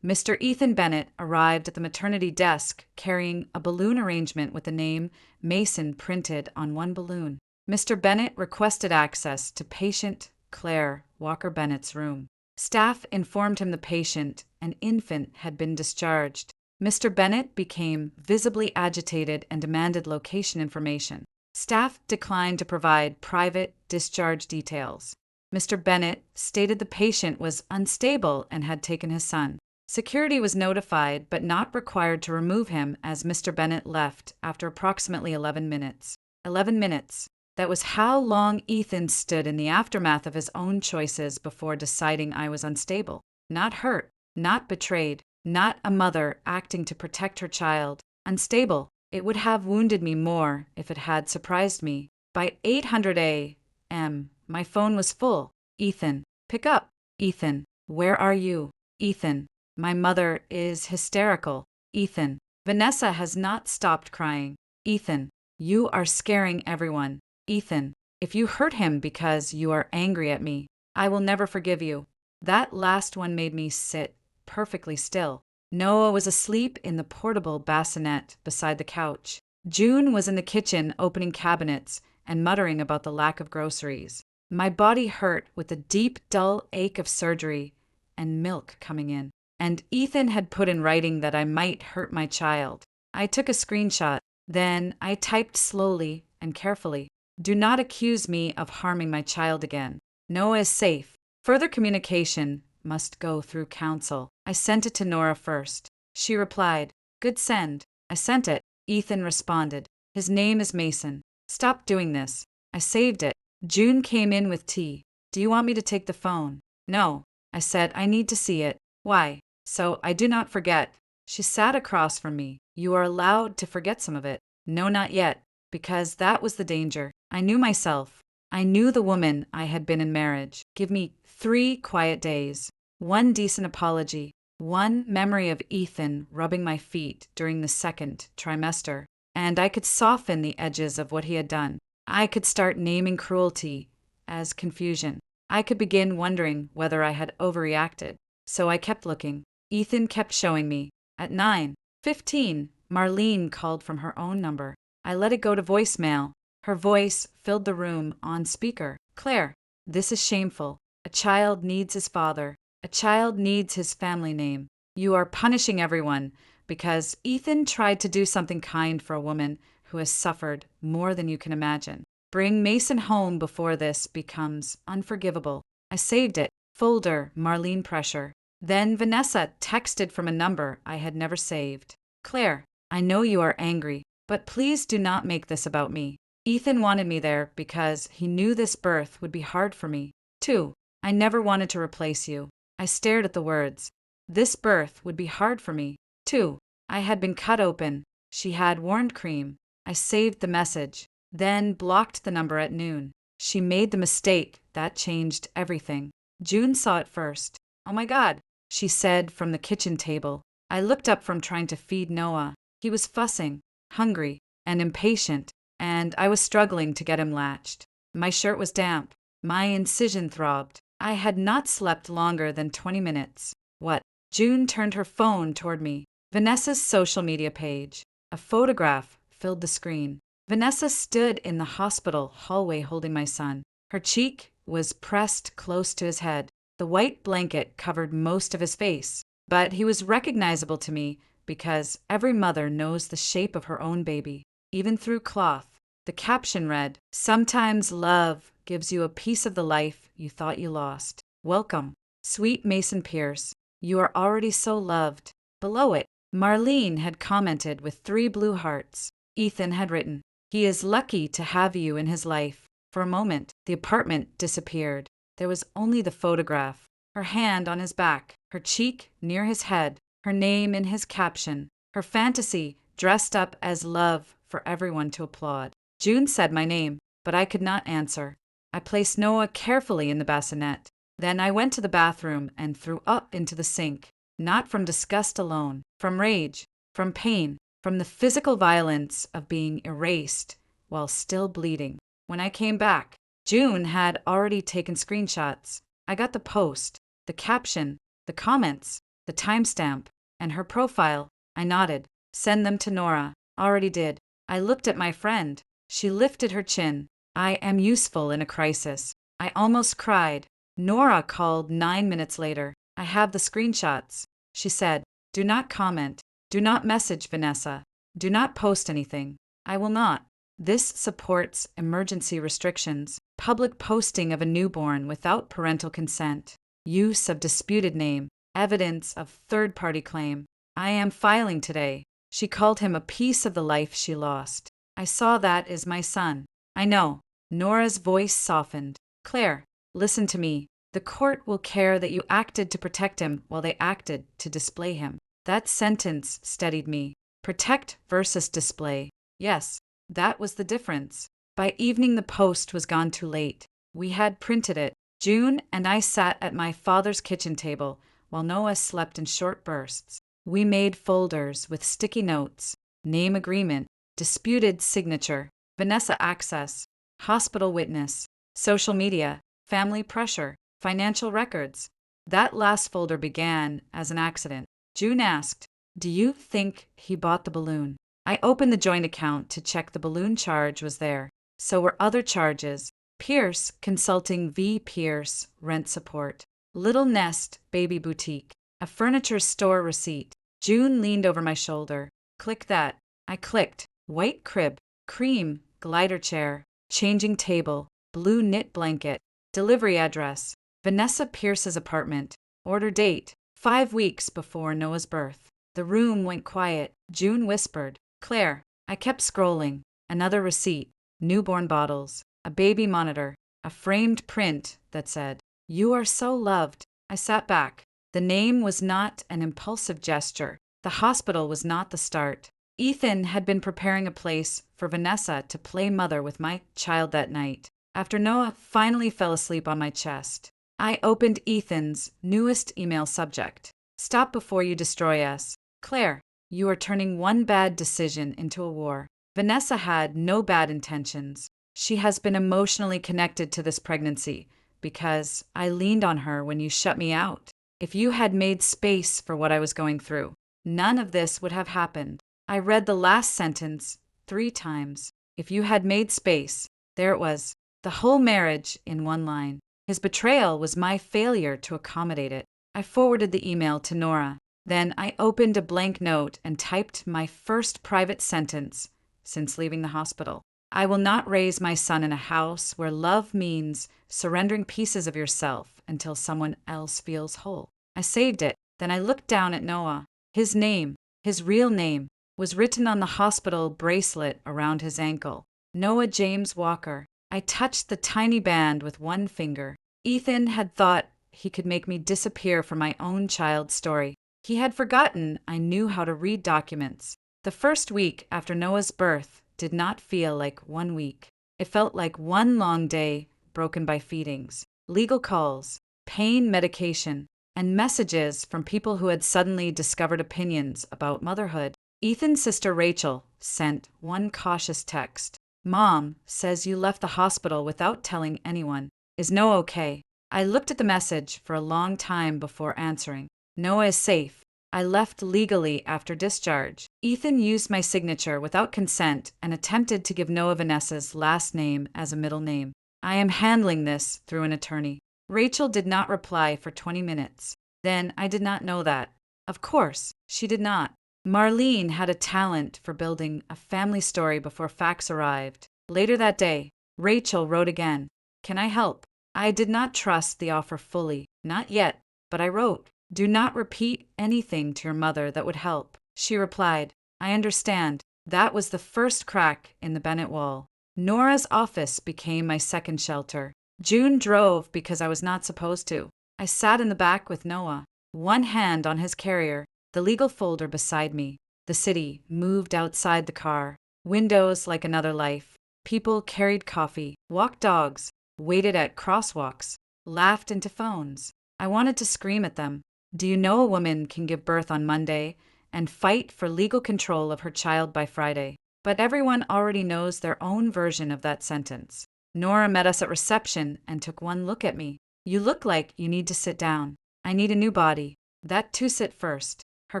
Mr. Ethan Bennett arrived at the maternity desk carrying a balloon arrangement with the name Mason printed on one balloon. Mr. Bennett requested access to patient Claire Walker Bennett's room. Staff informed him the patient, an infant, had been discharged. Mr. Bennett became visibly agitated and demanded location information. Staff declined to provide private discharge details. Mr. Bennett stated the patient was unstable and had taken his son. Security was notified but not required to remove him as Mr. Bennett left after approximately 11 minutes. 11 minutes. That was how long Ethan stood in the aftermath of his own choices before deciding I was unstable. Not hurt, not betrayed, not a mother acting to protect her child. Unstable. It would have wounded me more if it had surprised me. By 800 a.m., my phone was full. "Ethan, pick up. Ethan, where are you? Ethan, my mother is hysterical. Ethan, Vanessa has not stopped crying. Ethan, you are scaring everyone. Ethan, if you hurt him because you are angry at me, I will never forgive you." That last one made me sit perfectly still. Noah was asleep in the portable bassinet beside the couch. June was in the kitchen opening cabinets and muttering about the lack of groceries. My body hurt with the deep, dull ache of surgery and milk coming in. And Ethan had put in writing that I might hurt my child. I took a screenshot. Then I typed slowly and carefully. Do not accuse me of harming my child again. Noah is safe. Further communication must go through counsel. I sent it to Nora first. She replied, "Good send." I sent it. Ethan responded, "His name is Mason. Stop doing this." I saved it. June came in with tea. "Do you want me to take the phone?" "No." I said, "I need to see it." "Why?" "So I do not forget." She sat across from me. "You are allowed to forget some of it." "No, not yet." Because that was the danger. I knew myself. I knew the woman I had been in marriage. Give me 3 quiet days. One decent apology. One memory of Ethan rubbing my feet during the 2nd trimester. And I could soften the edges of what he had done. I could start naming cruelty as confusion. I could begin wondering whether I had overreacted. So I kept looking. Ethan kept showing me. At 9:15, Marlene called from her own number. I let it go to voicemail. Her voice filled the room on speaker. "Claire, this is shameful. A child needs his father. A child needs his family name. You are punishing everyone because Ethan tried to do something kind for a woman who has suffered more than you can imagine. Bring Mason home before this becomes unforgivable." I saved it. Folder, Marlene pressure. Then Vanessa texted from a number I had never saved. "Claire, I know you are angry, but please do not make this about me. Ethan wanted me there because he knew this birth would be hard for me. 2. I never wanted to replace you." I stared at the words. This birth would be hard for me. 2. I had been cut open. She had warned cream. I saved the message, then blocked the number at noon. She made the mistake. That changed everything. June saw it first. "Oh my God," she said from the kitchen table. I looked up from trying to feed Noah. He was fussing, hungry, and impatient, and I was struggling to get him latched. My shirt was damp. My incision throbbed. I had not slept longer than 20 minutes. What? June turned her phone toward me. Vanessa's social media page. A photograph filled the screen. Vanessa stood in the hospital hallway holding my son. Her cheek was pressed close to his head. The white blanket covered most of his face, but he was recognizable to me because every mother knows the shape of her own baby, even through cloth. The caption read, "Sometimes love gives you a piece of the life you thought you lost. Welcome, sweet Mason Pierce. You are already so loved." Below it, Marlene had commented with 3 blue hearts. Ethan had written, "He is lucky to have you in his life." For a moment, the apartment disappeared. There was only the photograph, her hand on his back, her cheek near his head, her name in his caption, her fantasy dressed up as love for everyone to applaud. June said my name, but I could not answer. I placed Noah carefully in the bassinet. Then I went to the bathroom and threw up into the sink, not from disgust alone, from rage, from pain, from the physical violence of being erased while still bleeding. When I came back, June had already taken screenshots. I got the post, the caption, the comments, the timestamp, and her profile. I nodded. "Send them to Nora." "Already did." I looked at my friend. She lifted her chin. "I am useful in a crisis." I almost cried. Nora called 9 minutes later. "I have the screenshots." She said, "Do not comment. Do not message Vanessa. Do not post anything." "I will not." This supports emergency restrictions, public posting of a newborn without parental consent, use of disputed name, evidence of third-party claim. I am filing today. She called him a piece of the life she lost. I saw that as my son. "I know." Nora's voice softened. "Claire, listen to me. The court will care that you acted to protect him while they acted to display him." That sentence steadied me. Protect versus display. Yes. That was the difference. By evening, the post was gone too late. We had printed it. June and I sat at my father's kitchen table while Noah slept in short bursts. We made folders with sticky notes, name agreement, disputed signature, Vanessa access, hospital witness, social media, family pressure, financial records. That last folder began as an accident. June asked, "Do you think he bought the balloon?" I opened the joint account to check the balloon charge was there. So were other charges. Pierce Consulting v. Pierce, rent support. Little Nest Baby Boutique, a furniture store receipt. June leaned over my shoulder. "Click that." I clicked. White crib, cream, glider chair, changing table, blue knit blanket, delivery address, Vanessa Pierce's apartment, order date, 5 weeks before Noah's birth. The room went quiet. June whispered, "Claire." I kept scrolling. Another receipt, newborn bottles, a baby monitor, a framed print that said, "You are so loved." I sat back. The name was not an impulsive gesture. The hospital was not the start. Ethan had been preparing a place for Vanessa to play mother with my child that night. After Noah finally fell asleep on my chest, I opened Ethan's newest email subject. "Stop before you destroy us. Claire, you are turning one bad decision into a war." Vanessa had no bad intentions. She has been emotionally connected to this pregnancy because I leaned on her when you shut me out. If you had made space for what I was going through, none of this would have happened. I read the last sentence 3 times. If you had made space, there it was, the whole marriage in one line. His betrayal was my failure to accommodate it. I forwarded the email to Nora. Then I opened a blank note and typed my first private sentence since leaving the hospital. "I will not raise my son in a house where love means surrendering pieces of yourself until someone else feels whole." I saved it. Then I looked down at Noah. His name, his real name, was written on the hospital bracelet around his ankle. Noah James Walker. I touched the tiny band with one finger. Ethan had thought he could make me disappear from my own child's story. He had forgotten I knew how to read documents. The first week after Noah's birth did not feel like 1 week. It felt like one long day broken by feedings, legal calls, pain medication, and messages from people who had suddenly discovered opinions about motherhood. Ethan's sister Rachel sent one cautious text. "Mom says you left the hospital without telling anyone. Is Noah okay?" I looked at the message for a long time before answering. "Noah is safe. I left legally after discharge." Ethan used my signature without consent and attempted to give Noah Vanessa's last name as a middle name. "I am handling this through an attorney." Rachel did not reply for 20 minutes. Then I did not know that. Of course, she did not. Marlene had a talent for building a family story before facts arrived. Later that day, Rachel wrote again. "Can I help?" I did not trust the offer fully. Not yet, but I wrote. "Do not repeat anything to your mother that would help." She replied, "I understand." That was the first crack in the Bennett wall. Nora's office became my second shelter. June drove because I was not supposed to. I sat in the back with Noah, one hand on his carrier, the legal folder beside me. The city moved outside the car. Windows like another life. People carried coffee, walked dogs, waited at crosswalks, laughed into phones. I wanted to scream at them. Do you know a woman can give birth on Monday and fight for legal control of her child by Friday? But everyone already knows their own version of that sentence. Nora met us at reception and took one look at me. "You look like you need to sit down." "I need a new body." That too sit first. Her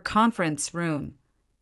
conference room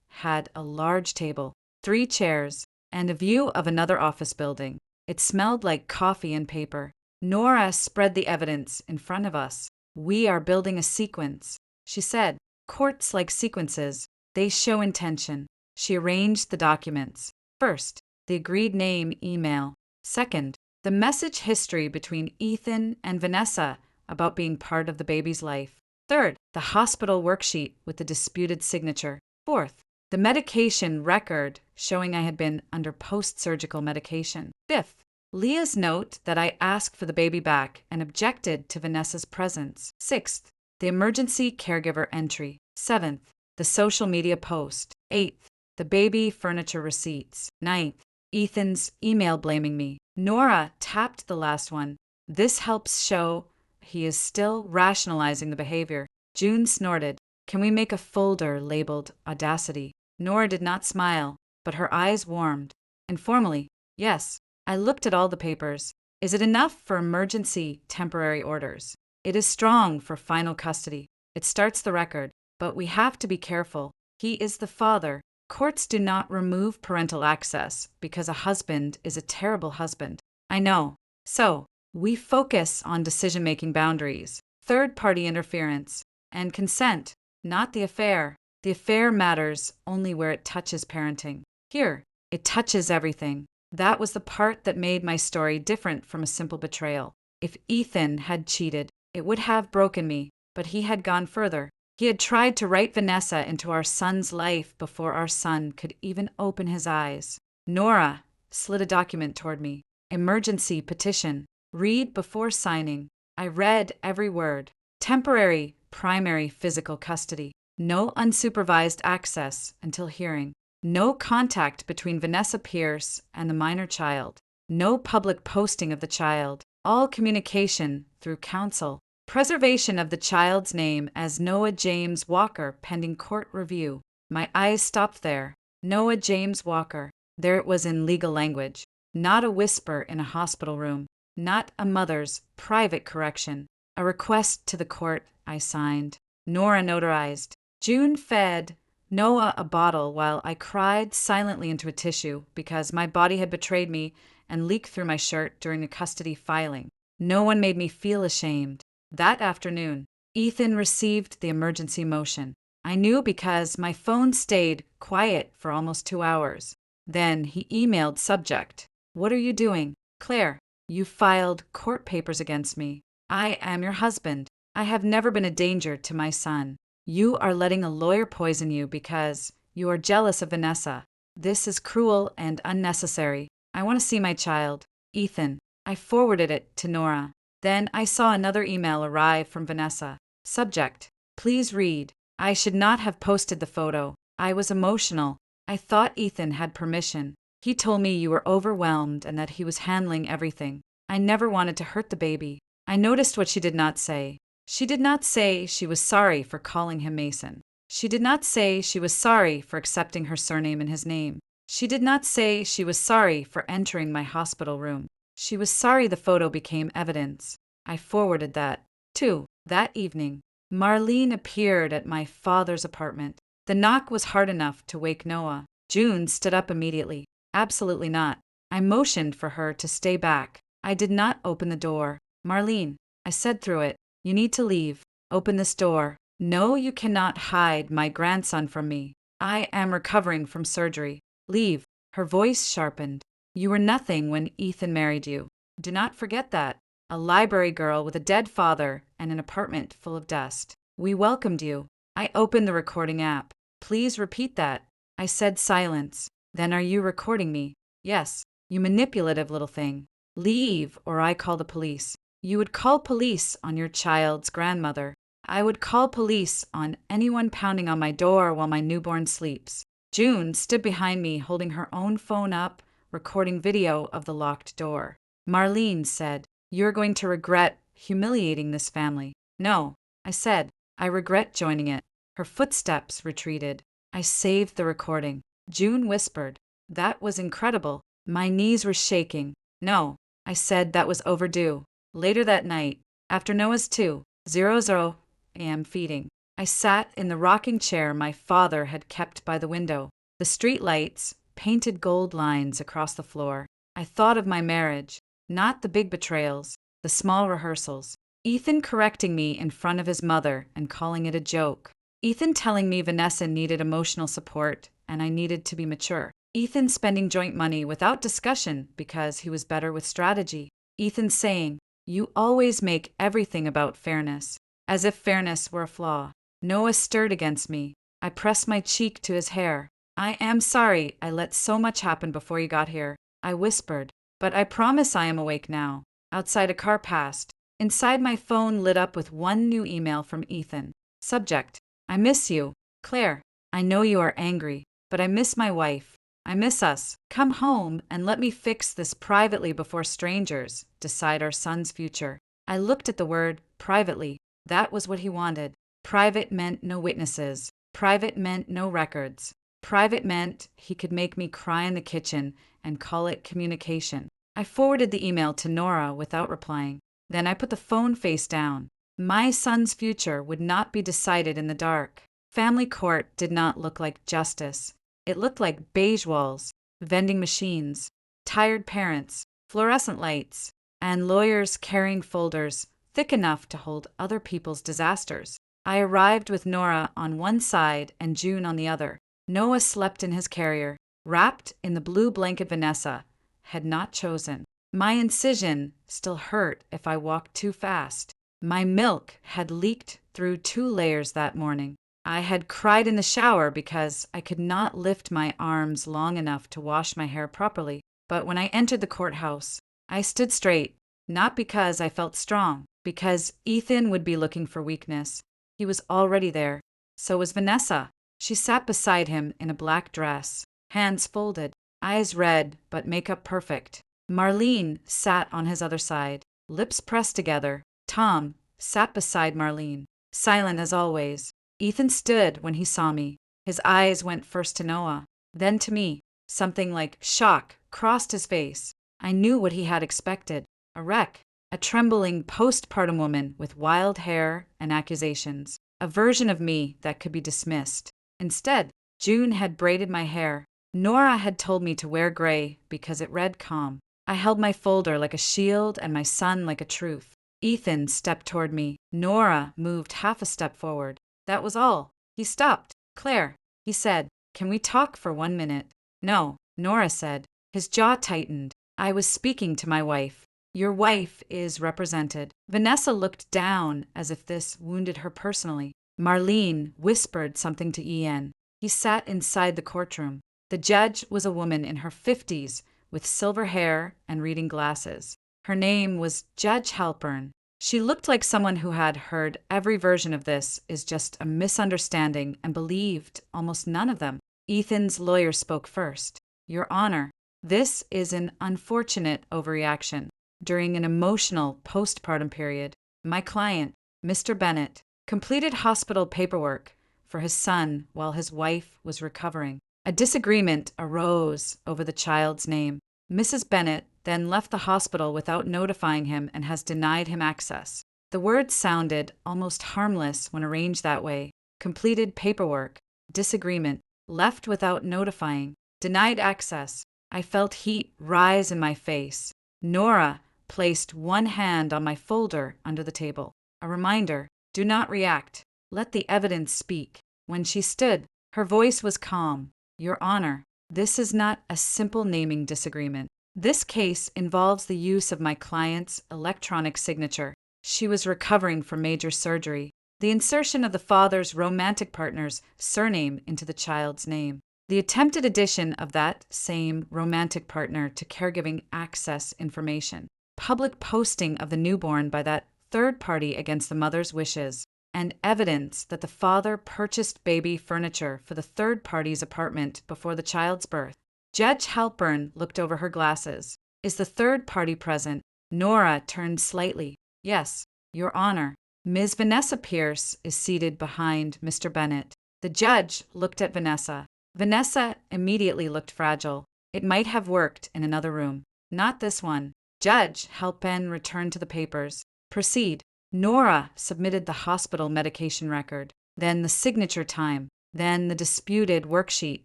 had a large table, 3 chairs, and a view of another office building. It smelled like coffee and paper. Nora spread the evidence in front of us. "We are building a sequence," she said. "Courts like sequences. They show intention." She arranged the documents. First, the agreed name email. Second, the message history between Ethan and Vanessa about being part of the baby's life. Third, the hospital worksheet with the disputed signature. Fourth, the medication record showing I had been under post-surgical medication. Fifth, Leah's note that I asked for the baby back and objected to Vanessa's presence. Sixth, the emergency caregiver entry. Seventh, the social media post. Eighth, the baby furniture receipts. Ninth, Ethan's email blaming me. Nora tapped the last one. This helps show he is still rationalizing the behavior. June snorted. "Can we make a folder labeled Audacity?" Nora did not smile, but her eyes warmed. Informally, "Yes." I looked at all the papers. "Is it enough for emergency temporary orders?" It is strong for final custody. It starts the record, but we have to be careful. He is the father. Courts do not remove parental access because a husband is a terrible husband. I know. So, we focus on decision-making boundaries, third-party interference, and consent, not the affair. The affair matters only where it touches parenting. Here, it touches everything. That was the part that made my story different from a simple betrayal. If Ethan had cheated, it would have broken me, but he had gone further. He had tried to write Vanessa into our son's life before our son could even open his eyes. Nora slid a document toward me. Emergency petition. Read before signing. I read every word. Temporary, primary physical custody. No unsupervised access until hearing. No contact between Vanessa Pierce and the minor child. No public posting of the child. All communication through counsel. Preservation of the child's name as Noah James Walker pending court review. My eyes stopped there. Noah James Walker. There it was in legal language. Not a whisper in a hospital room. Not a mother's private correction. A request to the court I signed. Nora notarized. June fed Noah a bottle while I cried silently into a tissue because my body had betrayed me and leaked through my shirt during a custody filing. No one made me feel ashamed. That afternoon, Ethan received the emergency motion. I knew because my phone stayed quiet for almost 2 hours. Then he emailed subject. What are you doing? Claire, you filed court papers against me. I am your husband. I have never been a danger to my son. You are letting a lawyer poison you because you are jealous of Vanessa. This is cruel and unnecessary. I want to see my child. Ethan. I forwarded it to Nora. Then I saw another email arrive from Vanessa. Subject. Please read. I should not have posted the photo. I was emotional. I thought Ethan had permission. He told me you were overwhelmed and that he was handling everything. I never wanted to hurt the baby. I noticed what she did not say. She did not say she was sorry for calling him Mason. She did not say she was sorry for accepting her surname in his name. She did not say she was sorry for entering my hospital room. She was sorry the photo became evidence. I forwarded that. 2. That evening, Marlene appeared at my father's apartment. The knock was hard enough to wake Noah. June stood up immediately. Absolutely not. I motioned for her to stay back. I did not open the door. Marlene, I said through it, you need to leave. Open this door. No, you cannot hide my grandson from me. I am recovering from surgery. Leave. Her voice sharpened. You were nothing when Ethan married you. Do not forget that. A library girl with a dead father and an apartment full of dust. We welcomed you. I opened the recording app. Please repeat that. I said silence. Then are you recording me? Yes. You manipulative little thing. Leave or I call the police. You would call police on your child's grandmother. I would call police on anyone pounding on my door while my newborn sleeps. June stood behind me holding her own phone up, recording video of the locked door. Marlene said, "You're going to regret humiliating this family." No, I said, I regret joining it. Her footsteps retreated. I saved the recording. June whispered, "That was incredible." My knees were shaking. No, I said that was overdue. Later that night, after Noah's 2:00 a.m. feeding, I sat in the rocking chair my father had kept by the window. The street lights painted gold lines across the floor. I thought of my marriage, not the big betrayals, the small rehearsals. Ethan correcting me in front of his mother and calling it a joke. Ethan telling me Vanessa needed emotional support and I needed to be mature. Ethan spending joint money without discussion because he was better with strategy. Ethan saying, "You always make everything about fairness," as if fairness were a flaw. Noah stirred against me. I pressed my cheek to his hair. "I am sorry I let so much happen before you got here," I whispered. "But I promise I am awake now." Outside a car passed. Inside my phone lit up with one new email from Ethan. Subject, I miss you. Claire, I know you are angry, but I miss my wife. I miss us. Come home and let me fix this privately before strangers decide our son's future. I looked at the word privately. That was what he wanted. Private meant no witnesses. Private meant no records. Private meant he could make me cry in the kitchen and call it communication. I forwarded the email to Nora without replying. Then I put the phone face down. My son's future would not be decided in the dark. Family court did not look like justice. It looked like beige walls, vending machines, tired parents, fluorescent lights, and lawyers carrying folders thick enough to hold other people's disasters. I arrived with Nora on one side and June on the other. Noah slept in his carrier, wrapped in the blue blanket Vanessa had not chosen. My incision still hurt if I walked too fast. My milk had leaked through 2 layers that morning. I had cried in the shower because I could not lift my arms long enough to wash my hair properly. But when I entered the courthouse, I stood straight, not because I felt strong, because Ethan would be looking for weakness. He was already there. So was Vanessa. She sat beside him in a black dress, hands folded, eyes red but makeup perfect. Marlene sat on his other side, lips pressed together. Tom sat beside Marlene, silent as always. Ethan stood when he saw me. His eyes went first to Noah, then to me. Something like shock crossed his face. I knew what he had expected. A wreck, a trembling postpartum woman with wild hair and accusations. A version of me that could be dismissed. Instead, June had braided my hair. Nora had told me to wear gray because it read calm. I held my folder like a shield and my son like a truth. Ethan stepped toward me. Nora moved half a step forward. That was all. He stopped. Claire, he said, can we talk for 1 minute? No, Nora said. His jaw tightened. I was speaking to my wife. Your wife is represented. Vanessa looked down as if this wounded her personally. Marlene whispered something to Ian. He sat inside the courtroom. The judge was a woman in her 50s with silver hair and reading glasses. Her name was Judge Halpern. She looked like someone who had heard every version of this is just a misunderstanding and believed almost none of them. Ethan's lawyer spoke first. Your Honor, this is an unfortunate overreaction. During an emotional postpartum period, my client, Mr. Bennett, completed hospital paperwork for his son while his wife was recovering. A disagreement arose over the child's name. Mrs. Bennett then left the hospital without notifying him and has denied him access. The words sounded almost harmless when arranged that way. Completed paperwork, disagreement, left without notifying, denied access. I felt heat rise in my face. Nora placed one hand on my folder under the table. A reminder, do not react. Let the evidence speak. When she stood, her voice was calm. Your Honor, this is not a simple naming disagreement. This case involves the use of my client's electronic signature. She was recovering from major surgery. The insertion of the father's romantic partner's surname into the child's name. The attempted addition of that same romantic partner to caregiving access information. Public posting of the newborn by that third party against the mother's wishes. And evidence that the father purchased baby furniture for the third party's apartment before the child's birth. Judge Halpern looked over her glasses. Is the third party present? Nora turned slightly. Yes, Your Honor. Ms. Vanessa Pierce is seated behind Mr. Bennett. The judge looked at Vanessa. Vanessa immediately looked fragile. It might have worked in another room. Not this one. Judge Halpern returned to the papers. Proceed. Nora submitted the hospital medication record, then the signature time, then the disputed worksheet,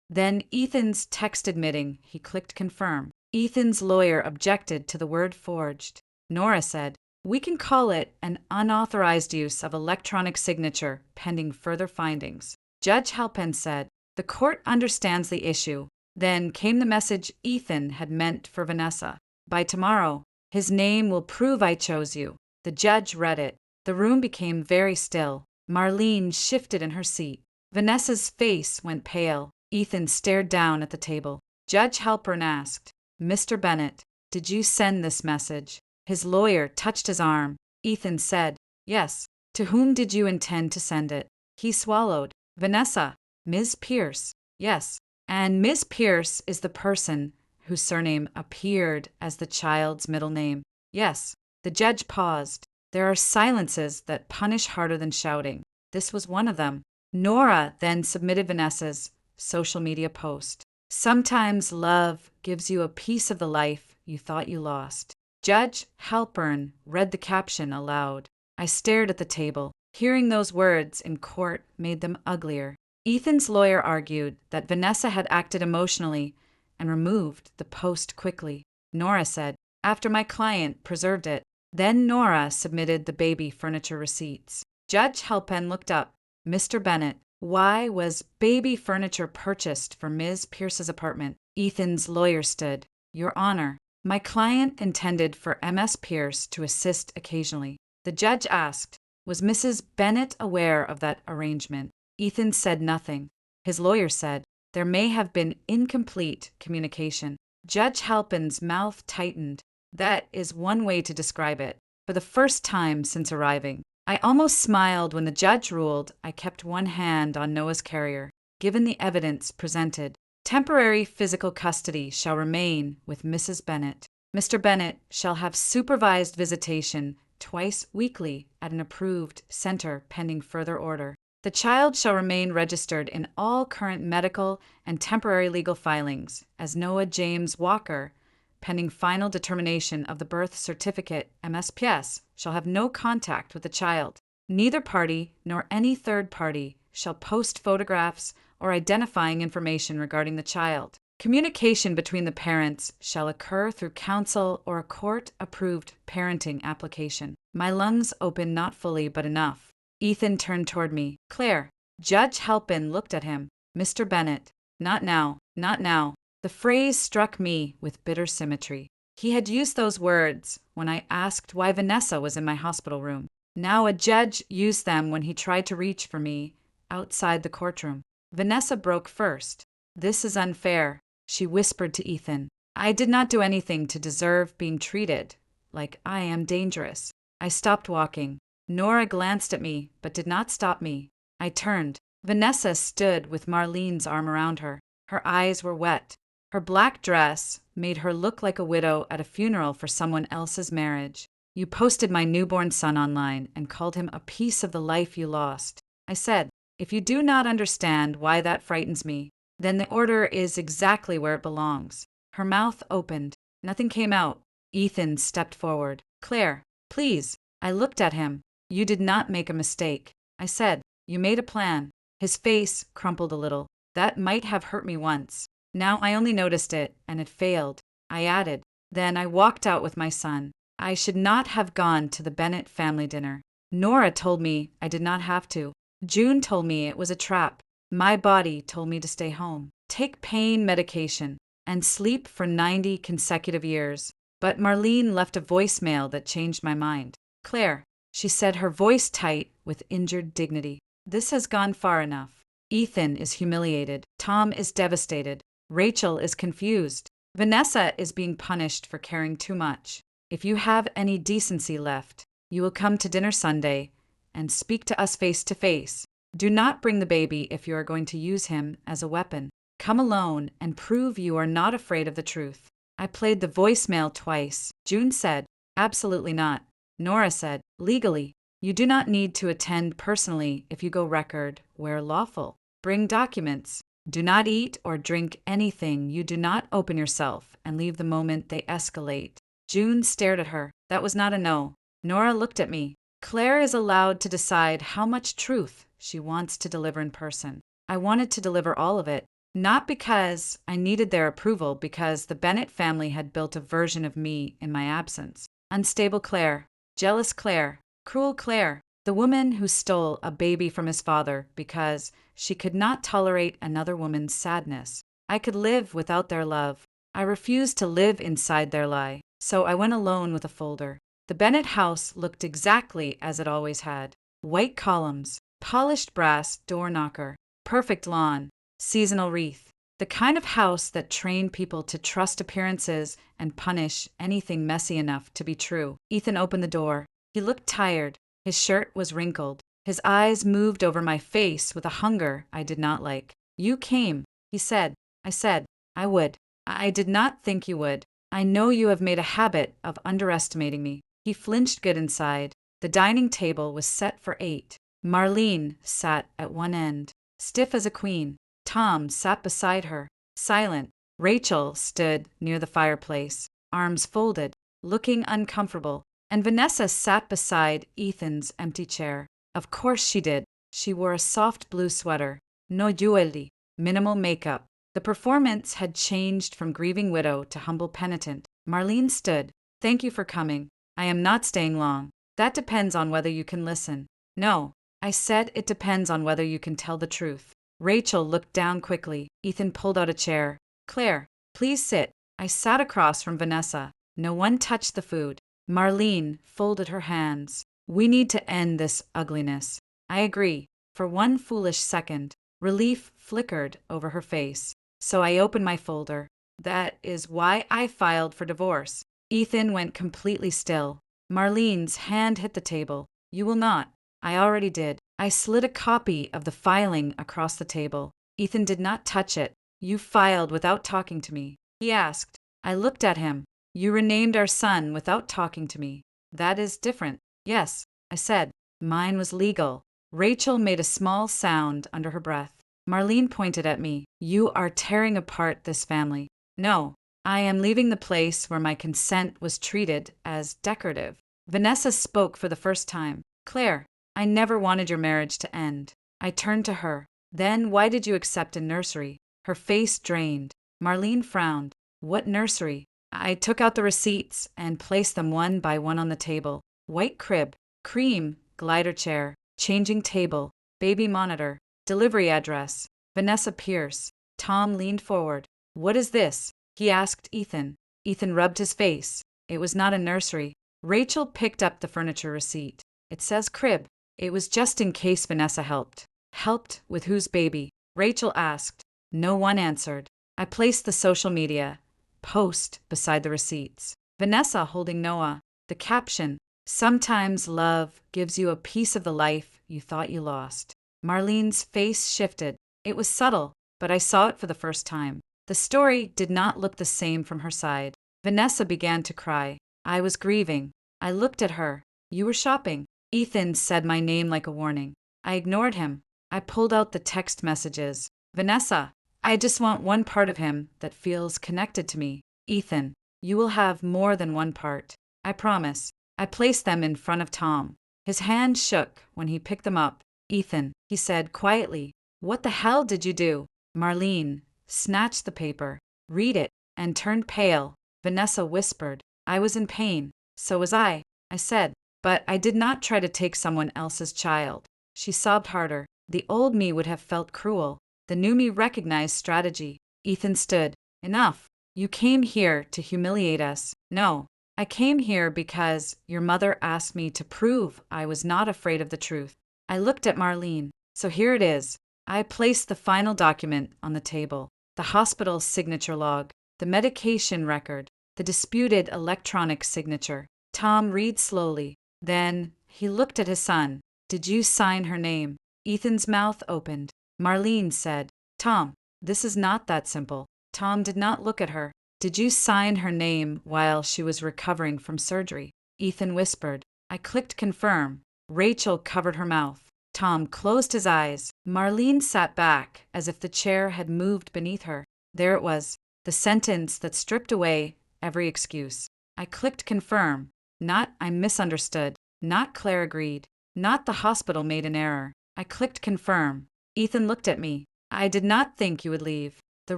then Ethan's text admitting he clicked confirm. Ethan's lawyer objected to the word forged. Nora said, we can call it an unauthorized use of electronic signature pending further findings. Judge Halpern said, the court understands the issue. Then came the message Ethan had meant for Vanessa. By tomorrow, his name will prove I chose you. The judge read it. The room became very still. Marlene shifted in her seat. Vanessa's face went pale. Ethan stared down at the table. Judge Halpern asked, Mr. Bennett, did you send this message? His lawyer touched his arm. Ethan said, yes. To whom did you intend to send it? He swallowed. Vanessa. Ms. Pierce. Yes. And Ms. Pierce is the person whose surname appeared as the child's middle name. Yes. The judge paused. There are silences that punish harder than shouting. This was one of them. Nora then submitted Vanessa's social media post. Sometimes love gives you a piece of the life you thought you lost. Judge Halpern read the caption aloud. I stared at the table. Hearing those words in court made them uglier. Ethan's lawyer argued that Vanessa had acted emotionally and removed the post quickly. Nora said, after my client preserved it. Then Nora submitted the baby furniture receipts. Judge Halpin looked up. Mr. Bennett, why was baby furniture purchased for Ms. Pierce's apartment? Ethan's lawyer stood. Your Honor, my client intended for Ms. Pierce to assist occasionally. The judge asked, was Mrs. Bennett aware of that arrangement? Ethan said nothing. His lawyer said, there may have been incomplete communication. Judge Halpin's mouth tightened. That is one way to describe it. For the first time since arriving, I almost smiled when the judge ruled I kept one hand on Noah's carrier. Given the evidence presented, temporary physical custody shall remain with Mrs. Bennett. Mr. Bennett shall have supervised visitation twice weekly at an approved center pending further order. The child shall remain registered in all current medical and temporary legal filings as Noah James Walker, pending final determination of the birth certificate. MSPS shall have no contact with the child. Neither party nor any third party shall post photographs or identifying information regarding the child. Communication between the parents shall occur through counsel or a court-approved parenting application. My lungs opened not fully but enough. Ethan turned toward me. Claire. Judge Halpin looked at him. Mr. Bennett. Not now, not now. The phrase struck me with bitter symmetry. He had used those words when I asked why Vanessa was in my hospital room. Now a judge used them when he tried to reach for me outside the courtroom. Vanessa broke first. This is unfair, she whispered to Ethan. I did not do anything to deserve being treated like I am dangerous. I stopped walking. Nora glanced at me, but did not stop me. I turned. Vanessa stood with Marlene's arm around her. Her eyes were wet. Her black dress made her look like a widow at a funeral for someone else's marriage. You posted my newborn son online and called him a piece of the life you lost. I said, if you do not understand why that frightens me, then the order is exactly where it belongs. Her mouth opened. Nothing came out. Ethan stepped forward. Claire, please. I looked at him. You did not make a mistake. I said, you made a plan. His face crumpled a little. That might have hurt me once. Now I only noticed it, and it failed. I added, then I walked out with my son. I should not have gone to the Bennett family dinner. Nora told me I did not have to. June told me it was a trap. My body told me to stay home, take pain medication, and sleep for 90 consecutive years. But Marlene left a voicemail that changed my mind. Claire, she said, her voice tight with injured dignity. This has gone far enough. Ethan is humiliated. Tom is devastated. Rachel is confused. Vanessa is being punished for caring too much. If you have any decency left, you will come to dinner Sunday and speak to us face to face. Do not bring the baby if you are going to use him as a weapon. Come alone and prove you are not afraid of the truth. I played the voicemail twice. June said, absolutely not. Nora said, legally. You do not need to attend personally if you go record where lawful. Bring documents. Do not eat or drink anything. You do not open yourself and leave the moment they escalate. June stared at her. That was not a no. Nora looked at me. Claire is allowed to decide how much truth she wants to deliver in person. I wanted to deliver all of it, not because I needed their approval, because the Bennett family had built a version of me in my absence. Unstable Claire, jealous Claire, cruel Claire, the woman who stole a baby from his father because she could not tolerate another woman's sadness. I could live without their love. I refused to live inside their lie, so I went alone with a folder. The Bennett house looked exactly as it always had. White columns, polished brass door knocker, perfect lawn, seasonal wreath. The kind of house that trained people to trust appearances and punish anything messy enough to be true. Ethan opened the door. He looked tired. His shirt was wrinkled. His eyes moved over my face with a hunger I did not like. You came, he said. I said, I would. I did not think you would. I know you have made a habit of underestimating me. He flinched good inside. The dining table was set for 8. Marlene sat at one end, stiff as a queen. Tom sat beside her, silent. Rachel stood near the fireplace, arms folded, looking uncomfortable. And Vanessa sat beside Ethan's empty chair. Of course she did. She wore a soft blue sweater. No jewelry. Minimal makeup. The performance had changed from grieving widow to humble penitent. Marlene stood. Thank you for coming. I am not staying long. That depends on whether you can listen. No. I said it depends on whether you can tell the truth. Rachel looked down quickly. Ethan pulled out a chair. Claire, please sit. I sat across from Vanessa. No one touched the food. Marlene folded her hands. We need to end this ugliness. I agree. For one foolish second, relief flickered over her face. So I opened my folder. That is why I filed for divorce. Ethan went completely still. Marlene's hand hit the table. You will not. I already did. I slid a copy of the filing across the table. Ethan did not touch it. You filed without talking to me, he asked. I looked at him. You renamed our son without talking to me. That is different. Yes, I said. Mine was legal. Rachel made a small sound under her breath. Marlene pointed at me. You are tearing apart this family. No, I am leaving the place where my consent was treated as decorative. Vanessa spoke for the first time. Claire, I never wanted your marriage to end. I turned to her. Then why did you accept a nursery? Her face drained. Marlene frowned. What nursery? I took out the receipts and placed them one by one on the table. White crib, cream, glider chair, changing table, baby monitor, delivery address. Vanessa Pierce. Tom leaned forward. What is this? He asked Ethan. Ethan rubbed his face. It was not a nursery. Rachel picked up the furniture receipt. It says crib. It was just in case Vanessa helped. Helped with whose baby? Rachel asked. No one answered. I placed the social media post beside the receipts. Vanessa holding Noah. The caption, sometimes love gives you a piece of the life you thought you lost. Marlene's face shifted. It was subtle, but I saw it for the first time. The story did not look the same from her side. Vanessa began to cry. I was grieving. I looked at her. You were shopping. Ethan said my name like a warning. I ignored him. I pulled out the text messages. Vanessa, I just want one part of him that feels connected to me. Ethan, you will have more than one part. I promise. I placed them in front of Tom. His hand shook when he picked them up. Ethan, he said quietly, what the hell did you do? Marlene snatched the paper, read it, and turned pale. Vanessa whispered, I was in pain. So was I said, but I did not try to take someone else's child. She sobbed harder. The old me would have felt cruel. The new me recognized strategy. Ethan stood. Enough. You came here to humiliate us. No, I came here because your mother asked me to prove I was not afraid of the truth. I looked at Marlene. So here it is. I placed the final document on the table. The hospital's signature log, the medication record, the disputed electronic signature. Tom read slowly. Then he looked at his son. Did you sign her name? Ethan's mouth opened. Marlene said, Tom, this is not that simple. Tom did not look at her. Did you sign her name while she was recovering from surgery? Ethan whispered. I clicked confirm. Rachel covered her mouth. Tom closed his eyes. Marlene sat back as if the chair had moved beneath her. There it was, the sentence that stripped away every excuse. I clicked confirm. Not I misunderstood. Not Claire agreed. Not the hospital made an error. I clicked confirm. Ethan looked at me. I did not think you would leave. The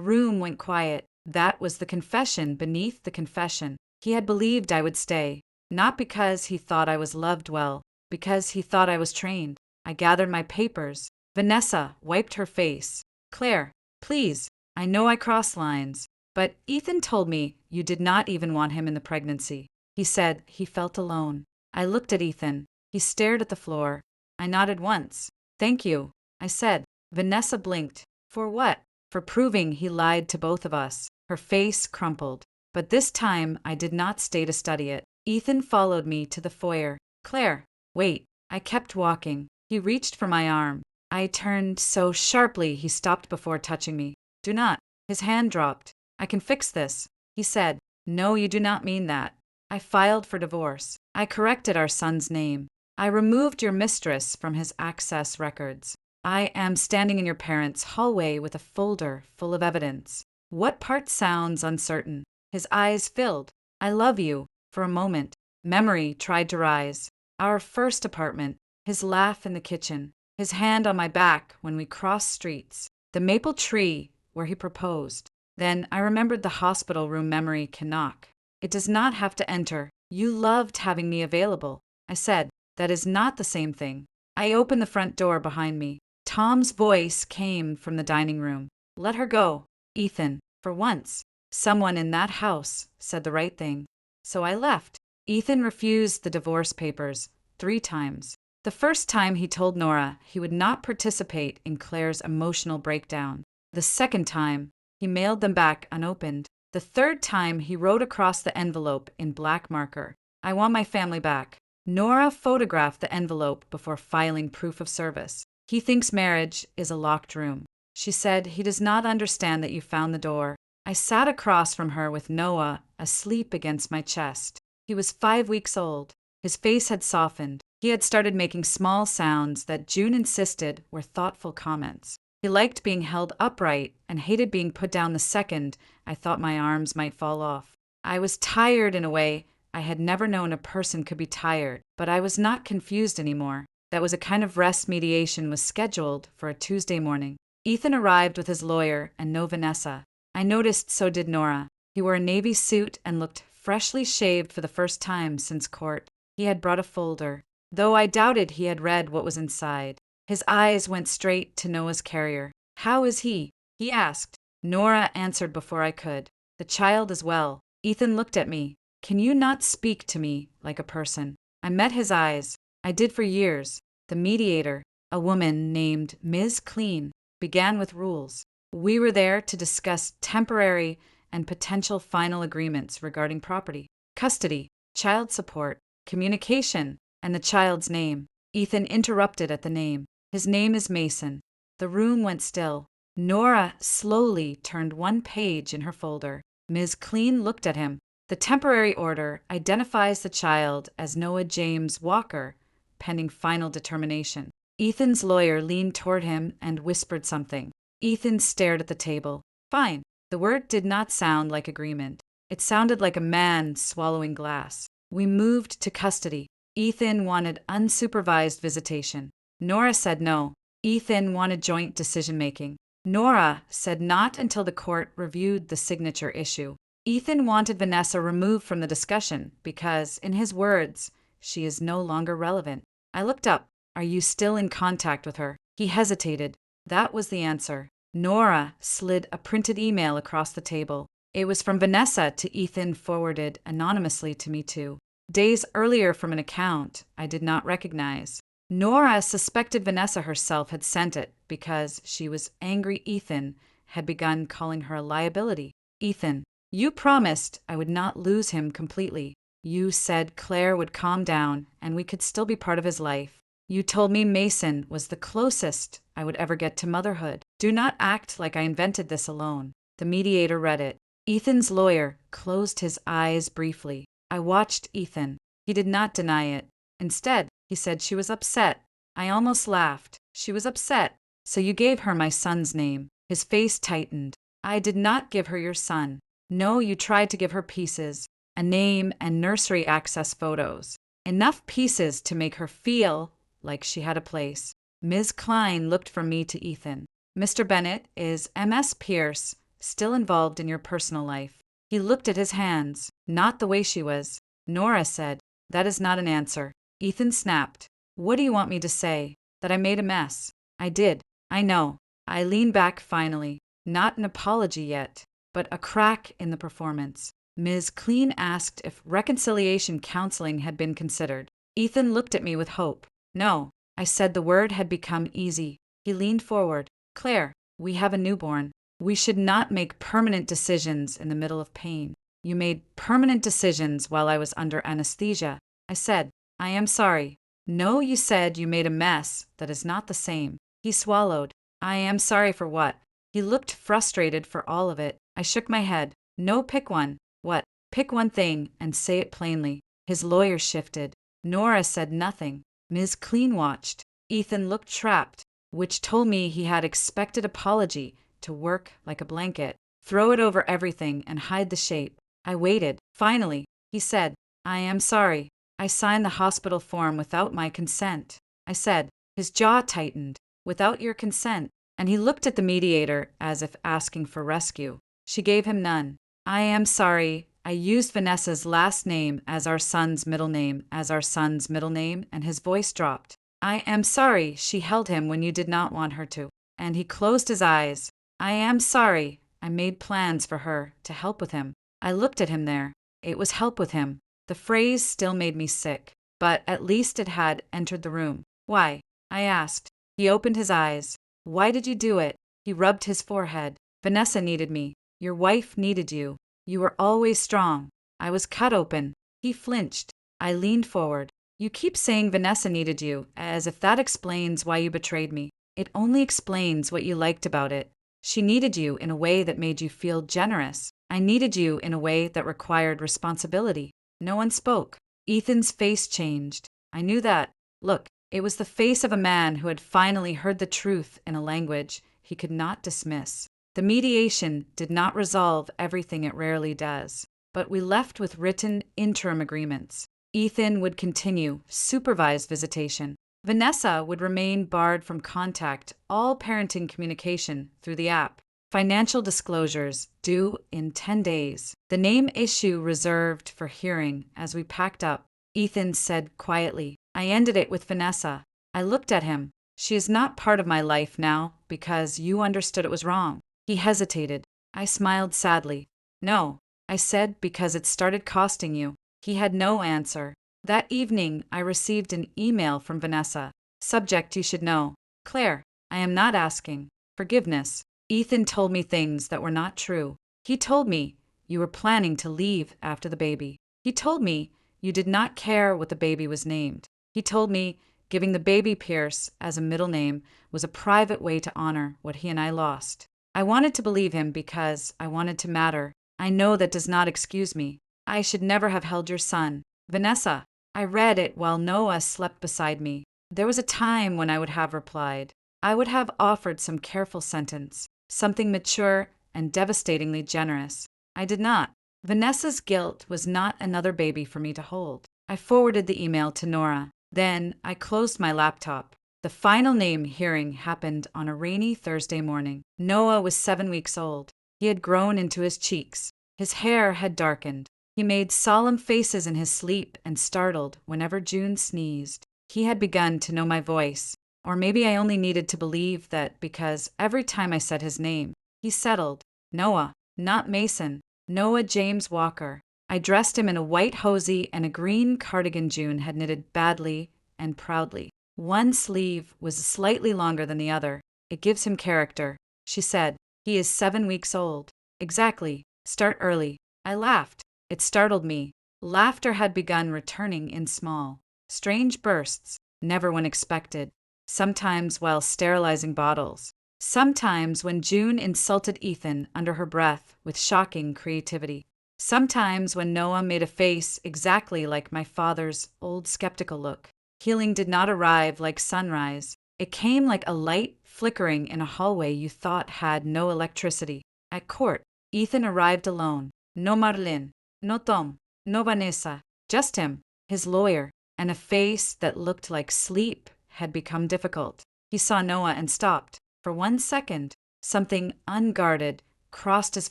room went quiet. That was the confession beneath the confession. He had believed I would stay. Not because he thought I was loved well, because he thought I was trained. I gathered my papers. Vanessa wiped her face. Claire, please, I know I crossed lines, but Ethan told me you did not even want him in the pregnancy. He said he felt alone. I looked at Ethan. He stared at the floor. I nodded once. Thank you, I said. Vanessa blinked. For what? For proving he lied to both of us. Her face crumpled. But this time I did not stay to study it. Ethan followed me to the foyer. Claire, wait. I kept walking. He reached for my arm. I turned so sharply he stopped before touching me. Do not. His hand dropped. I can fix this, he said. No, you do not mean that. I filed for divorce. I corrected our son's name. I removed your mistress from his access records. I am standing in your parents' hallway with a folder full of evidence. What part sounds uncertain? His eyes filled. I love you. For a moment. Memory tried to rise. Our first apartment, his laugh in the kitchen, his hand on my back when we crossed streets, the maple tree where he proposed. Then I remembered the hospital room memory can knock. It does not have to enter. You loved having me available. I said, that is not the same thing. I opened the front door behind me. Tom's voice came from the dining room. Let her go, Ethan. For once, someone in that house said the right thing. So I left. Ethan refused the divorce papers 3 times. The first time he told Nora he would not participate in Claire's emotional breakdown. The second time, he mailed them back unopened. The third time, he wrote across the envelope in black marker, I want my family back. Nora photographed the envelope before filing proof of service. He thinks marriage is a locked room. She said he does not understand that you found the door. I sat across from her with Noah asleep against my chest. He was 5 weeks old. His face had softened. He had started making small sounds that June insisted were thoughtful comments. He liked being held upright and hated being put down the second I thought my arms might fall off. I was tired in a way I had never known a person could be tired, but I was not confused anymore. That was a kind of rest mediation was scheduled for a Tuesday morning. Ethan arrived with his lawyer and no Vanessa. I noticed so did Nora. He wore a navy suit and looked freshly shaved for the first time since court. He had brought a folder, though I doubted he had read what was inside. His eyes went straight to Noah's carrier. How is he? He asked. Nora answered before I could. The child is well. Ethan looked at me. Can you not speak to me like a person? I met his eyes. I did for years. The mediator, a woman named Ms. Clean, began with rules. We were there to discuss temporary and potential final agreements regarding property, custody, child support, communication, and the child's name. Ethan interrupted at the name. His name is Mason. The room went still. Nora slowly turned one page in her folder. Ms. Clean looked at him. The temporary order identifies the child as Noah James Walker, pending final determination. Ethan's lawyer leaned toward him and whispered something. Ethan stared at the table. Fine. The word did not sound like agreement. It sounded like a man swallowing glass. We moved to custody. Ethan wanted unsupervised visitation. Nora said no. Ethan wanted joint decision-making. Nora said not until the court reviewed the signature issue. Ethan wanted Vanessa removed from the discussion because, in his words, she is no longer relevant. I looked up. Are you still in contact with her? He hesitated. That was the answer. Nora slid a printed email across the table. It was from Vanessa to Ethan, forwarded anonymously to me too. Days earlier from an account I did not recognize. Nora suspected Vanessa herself had sent it because she was angry Ethan had begun calling her a liability. Ethan, you promised I would not lose him completely. You said Claire would calm down and we could still be part of his life. You told me Mason was the closest I would ever get to motherhood. Do not act like I invented this alone. The mediator read it. Ethan's lawyer closed his eyes briefly. I watched Ethan. He did not deny it. Instead, he said she was upset. I almost laughed. She was upset. So you gave her my son's name. His face tightened. I did not give her your son. No, you tried to give her pieces, a name and nursery access photos. Enough pieces to make her feel like she had a place. Ms. Klein looked from me to Ethan. Mr. Bennett, is Ms. Pierce still involved in your personal life? He looked at his hands, not the way she was. Nora said, that is not an answer. Ethan snapped. What do you want me to say? That I made a mess. I did. I know. I leaned back finally. Not an apology yet, but a crack in the performance. Ms. Clean asked if reconciliation counseling had been considered. Ethan looked at me with hope. No. I said the word had become easy. He leaned forward. Claire, we have a newborn. We should not make permanent decisions in the middle of pain. You made permanent decisions while I was under anesthesia. I said, I am sorry. No, you said you made a mess. That is not the same. He swallowed. I am sorry for what? He looked frustrated for all of it. I shook my head. No, pick one. What? Pick one thing and say it plainly. His lawyer shifted. Nora said nothing. Ms. Clean watched. Ethan looked trapped, which told me he had expected apology to work like a blanket, throw it over everything and hide the shape. I waited. Finally, he said, I am sorry. I signed the hospital form without my consent. I said. His jaw tightened. Without your consent. And he looked at the mediator as if asking for rescue. She gave him none. I am sorry. I used Vanessa's last name as our son's middle name, and his voice dropped. I am sorry she held him when you did not want her to. And he closed his eyes. I am sorry. I made plans for her to help with him. I looked at him there. It was help with him. The phrase still made me sick, but at least it had entered the room. Why? I asked. He opened his eyes. Why did you do it? He rubbed his forehead. Vanessa needed me. Your wife needed you. You were always strong. I was cut open. He flinched. I leaned forward. You keep saying Vanessa needed you, as if that explains why you betrayed me. It only explains what you liked about it. She needed you in a way that made you feel generous. I needed you in a way that required responsibility. No one spoke. Ethan's face changed. I knew that. Look, it was the face of a man who had finally heard the truth in a language he could not dismiss. The mediation did not resolve everything it rarely does, but we left with written interim agreements. Ethan would continue supervised visitation. Vanessa would remain barred from contact, all parenting communication through the app. Financial disclosures due in 10 days. The name issue reserved for hearing as we packed up. Ethan said quietly, I ended it with Vanessa. I looked at him. She is not part of my life now because you understood it was wrong. He hesitated. I smiled sadly. No, I said because it started costing you. He had no answer. That evening, I received an email from Vanessa. Subject you should know. Claire, I am not asking forgiveness. Ethan told me things that were not true. He told me you were planning to leave after the baby. He told me you did not care what the baby was named. He told me giving the baby Pierce as a middle name was a private way to honor what he and I lost. I wanted to believe him because I wanted to matter. I know that does not excuse me. I should never have held your son. Vanessa, I read it while Noah slept beside me. There was a time when I would have replied. I would have offered some careful sentence, something mature and devastatingly generous. I did not. Vanessa's guilt was not another baby for me to hold. I forwarded the email to Nora. Then I closed my laptop. The final name hearing happened on a rainy Thursday morning. Noah was 7 weeks old. He had grown into his cheeks. His hair had darkened. He made solemn faces in his sleep and startled whenever June sneezed. He had begun to know my voice. Or maybe I only needed to believe that because every time I said his name, he settled. Noah, not Mason. Noah James Walker. I dressed him in a white hosey and a green cardigan June had knitted badly and proudly. One sleeve was slightly longer than the other. It gives him character. She said, he is 7 weeks old. Exactly. Start early. I laughed. It startled me. Laughter had begun returning in small, strange bursts, never when expected. Sometimes while sterilizing bottles. Sometimes when June insulted Ethan under her breath with shocking creativity. Sometimes when Noah made a face exactly like my father's old skeptical look. Healing did not arrive like sunrise. It came like a light flickering in a hallway you thought had no electricity. At court, Ethan arrived alone. No Marlene, no Tom, no Vanessa, just him, his lawyer, and a face that looked like sleep had become difficult. He saw Noah and stopped. For 1 second, something unguarded crossed his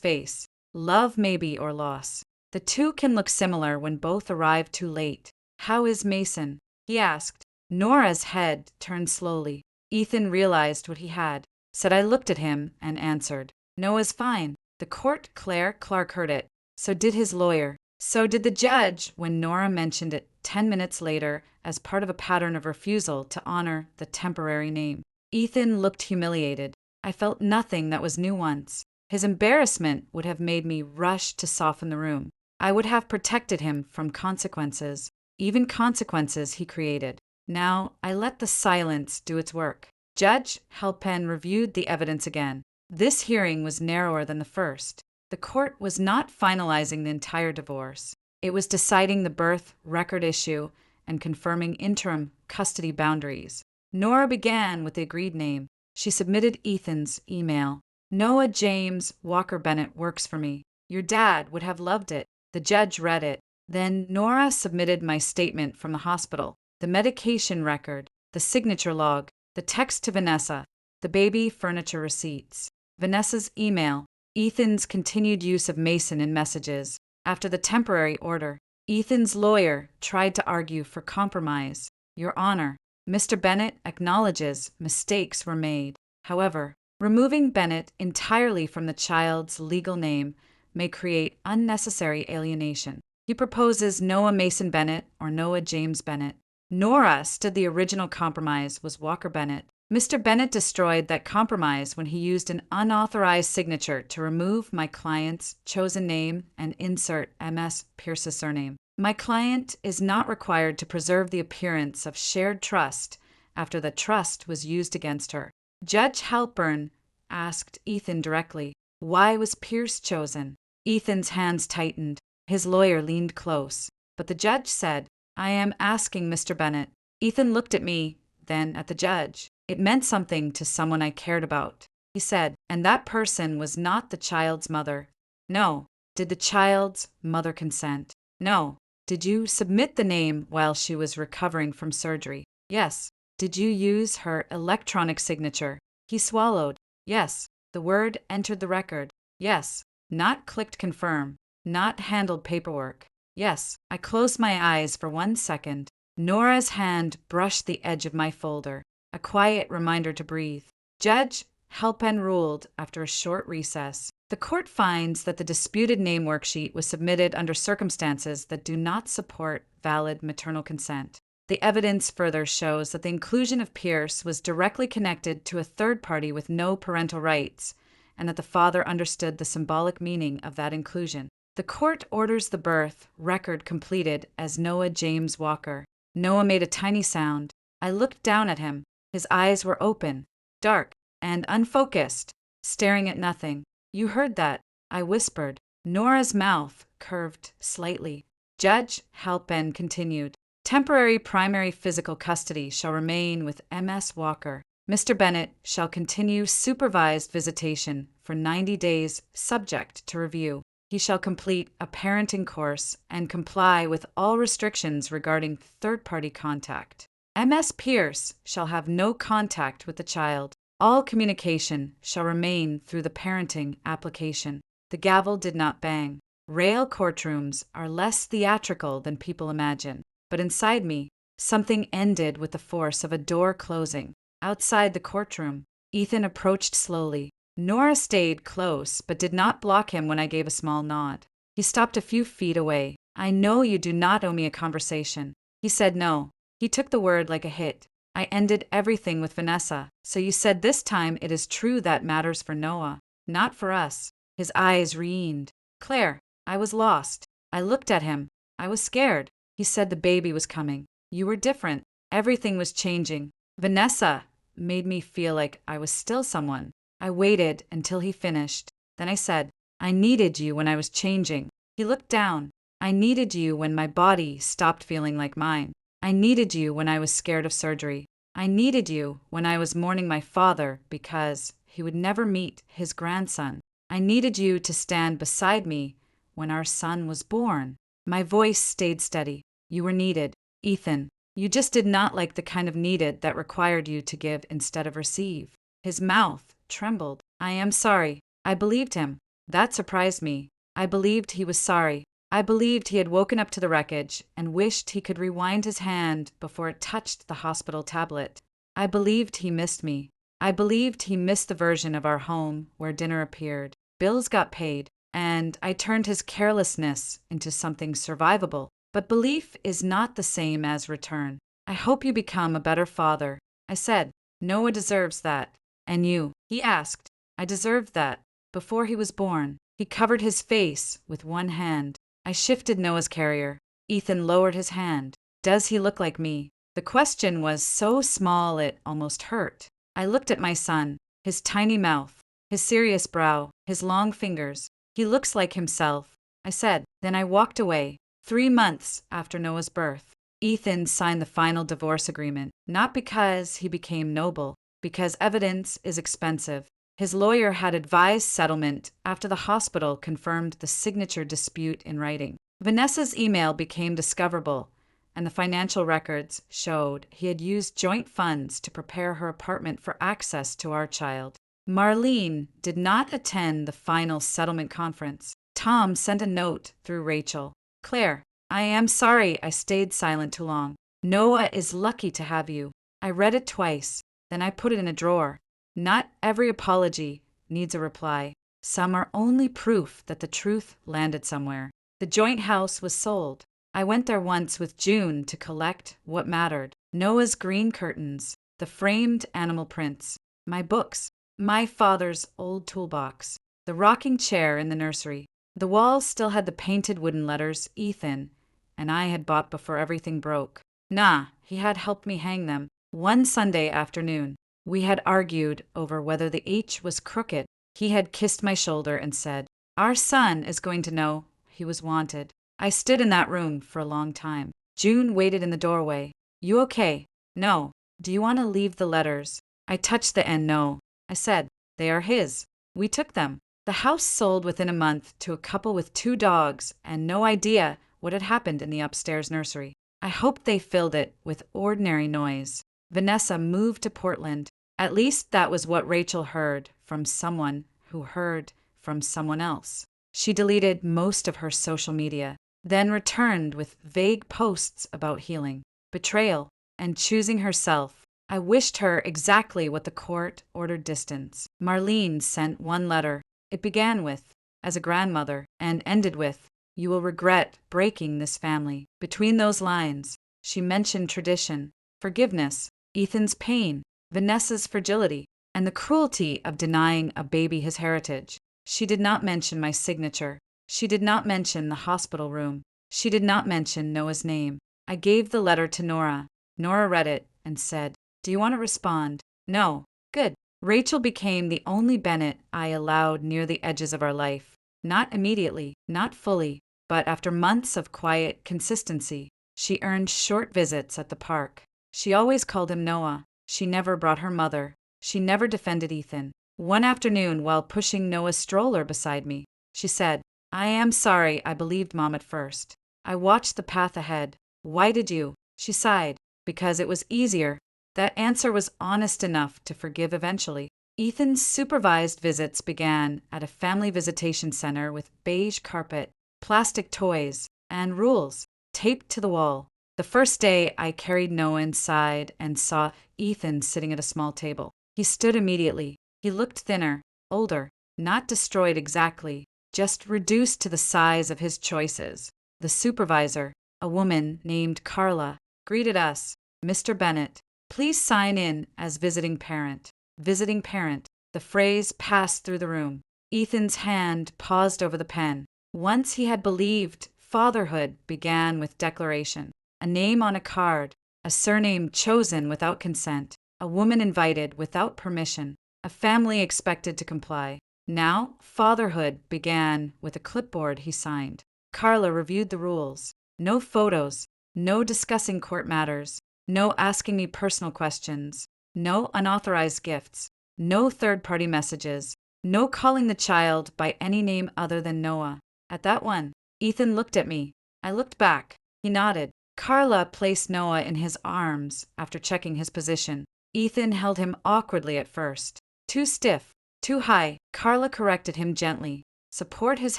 face. Love maybe or loss. The two can look similar when both arrive too late. How is Mason? He asked. Nora's head turned slowly. Ethan realized what he had. Said I looked at him and answered. Noah's fine. The court Clark heard it. So did his lawyer. So did the judge when Nora mentioned it 10 minutes later as part of a pattern of refusal to honor the temporary name. Ethan looked humiliated. I felt nothing that was new once. His embarrassment would have made me rush to soften the room. I would have protected him from consequences, even consequences he created. Now I let the silence do its work. Judge Halpen reviewed the evidence again. This hearing was narrower than the first. The court was not finalizing the entire divorce. It was deciding the birth record issue and confirming interim custody boundaries. Nora began with the agreed name. She submitted Ethan's email. Noah James Walker Bennett works for me. Your dad would have loved it. The judge read it. Then Nora submitted my statement from the hospital, the medication record, the signature log, the text to Vanessa, the baby furniture receipts, Vanessa's email, Ethan's continued use of Mason in messages. After the temporary order, Ethan's lawyer tried to argue for compromise. Your Honor, Mr. Bennett acknowledges mistakes were made. However, removing Bennett entirely from the child's legal name may create unnecessary alienation. He proposes Noah Mason Bennett or Noah James Bennett. Nora stood the original compromise was Walker Bennett. Mr. Bennett destroyed that compromise when he used an unauthorized signature to remove my client's chosen name and insert MS Pierce's surname. My client is not required to preserve the appearance of shared trust after the trust was used against her. Judge Halpern asked Ethan directly, why was Pierce chosen? Ethan's hands tightened. His lawyer leaned close, but the judge said, I am asking Mr. Bennett. Ethan looked at me, then at the judge. It meant something to someone I cared about. He said, and that person was not the child's mother. No. Did the child's mother consent? No. Did you submit the name while she was recovering from surgery? Yes. Did you use her electronic signature? He swallowed. Yes. The word entered the record. Yes. Not clicked confirm. Not handled paperwork. Yes. I closed my eyes for 1 second. Nora's hand brushed the edge of my folder. A quiet reminder to breathe. Judge Halpern ruled after a short recess. The court finds that the disputed name worksheet was submitted under circumstances that do not support valid maternal consent. The evidence further shows that the inclusion of Pierce was directly connected to a third party with no parental rights, and that the father understood the symbolic meaning of that inclusion. The court orders the birth record completed as Noah James Walker. Noah made a tiny sound. I looked down at him. His eyes were open, dark, and unfocused, staring at nothing. You heard that, I whispered. Nora's mouth curved slightly. Judge Halpern continued. Temporary primary physical custody shall remain with MS Walker. Mr. Bennett shall continue supervised visitation for 90 days subject to review. He shall complete a parenting course and comply with all restrictions regarding third-party contact. MS Pierce shall have no contact with the child. All communication shall remain through the parenting application. The gavel did not bang. Rail courtrooms are less theatrical than people imagine. But inside me, something ended with the force of a door closing. Outside the courtroom, Ethan approached slowly. Nora stayed close, but did not block him when I gave a small nod. He stopped a few feet away. I know you do not owe me a conversation. He said no. He took the word like a hit. I ended everything with Vanessa, so you said this time it is true that matters for Noah, not for us. His eyes reened. Claire, I was lost. I looked at him. I was scared. He said the baby was coming. You were different. Everything was changing. Vanessa made me feel like I was still someone. I waited until he finished. Then I said, I needed you when I was changing. He looked down. I needed you when my body stopped feeling like mine. I needed you when I was scared of surgery. I needed you when I was mourning my father because he would never meet his grandson. I needed you to stand beside me when our son was born. My voice stayed steady. You were needed, Ethan. You just did not like the kind of needed that required you to give instead of receive. His mouth trembled. I am sorry. I believed him. That surprised me. I believed he was sorry. I believed he had woken up to the wreckage and wished he could rewind his hand before it touched the hospital tablet. I believed he missed me. I believed he missed the version of our home where dinner appeared. Bills got paid, and I turned his carelessness into something survivable. But belief is not the same as return. I hope you become a better father. I said, Noah deserves that. And you? He asked. I deserved that. Before he was born, he covered his face with one hand. I shifted Noah's carrier. Ethan lowered his hand. Does he look like me? The question was so small it almost hurt. I looked at my son, his tiny mouth, his serious brow, his long fingers. He looks like himself, I said. Then I walked away. 3 months after Noah's birth, Ethan signed the final divorce agreement, not because he became noble, because evidence is expensive. His lawyer had advised settlement after the hospital confirmed the signature dispute in writing. Vanessa's email became discoverable, and the financial records showed he had used joint funds to prepare her apartment for access to our child. Marlene did not attend the final settlement conference. Tom sent a note through Rachel. Claire, I am sorry I stayed silent too long. Noah is lucky to have you. I read it twice, then I put it in a drawer. Not every apology needs a reply. Some are only proof that the truth landed somewhere. The joint house was sold. I went there once with June to collect what mattered. Noah's green curtains, the framed animal prints, my books, my father's old toolbox, the rocking chair in the nursery. The walls still had the painted wooden letters Ethan, and I had bought before everything broke. Nah, he had helped me hang them. One Sunday afternoon, we had argued over whether the H was crooked. He had kissed my shoulder and said, "Our son is going to know he was wanted." I stood in that room for a long time. June waited in the doorway. You okay? No. Do you want to leave the letters? I touched the end no. I said, they are his. We took them. The house sold within a month to a couple with 2 dogs and no idea what had happened in the upstairs nursery. I hoped they filled it with ordinary noise. Vanessa moved to Portland. At least that was what Rachel heard from someone who heard from someone else. She deleted most of her social media, then returned with vague posts about healing, betrayal, and choosing herself. I wished her exactly what the court ordered distance. Marlene sent one letter. It began with, as a grandmother, and ended with, you will regret breaking this family. Between those lines, she mentioned tradition, forgiveness, Ethan's pain, Vanessa's fragility, and the cruelty of denying a baby his heritage. She did not mention my signature. She did not mention the hospital room. She did not mention Noah's name. I gave the letter to Nora. Nora read it and said, do you want to respond? No. Good. Rachel became the only Bennett I allowed near the edges of our life. Not immediately, not fully, but after months of quiet consistency, she earned short visits at the park. She always called him Noah. She never brought her mother. She never defended Ethan. One afternoon, while pushing Noah's stroller beside me, she said, I am sorry I believed Mom at first. I watched the path ahead. Why did you? She sighed. Because it was easier. That answer was honest enough to forgive eventually. Ethan's supervised visits began at a family visitation center with beige carpet, plastic toys, and rules taped to the wall. The first day, I carried Noah inside and saw Ethan sitting at a small table. He stood immediately. He looked thinner, older, not destroyed exactly, just reduced to the size of his choices. The supervisor, a woman named Carla, greeted us. Mr. Bennett, please sign in as visiting parent. Visiting parent. The phrase passed through the room. Ethan's hand paused over the pen. Once he had believed, fatherhood began with declaration. A name on a card, a surname chosen without consent, a woman invited without permission, a family expected to comply. Now, fatherhood began with a clipboard he signed. Carla reviewed the rules. No photos, no discussing court matters, no asking me personal questions, no unauthorized gifts, no third-party messages, no calling the child by any name other than Noah. At that one, Ethan looked at me. I looked back. He nodded. Carla placed Noah in his arms after checking his position. Ethan held him awkwardly at first. Too stiff, too high. Carla corrected him gently. Support his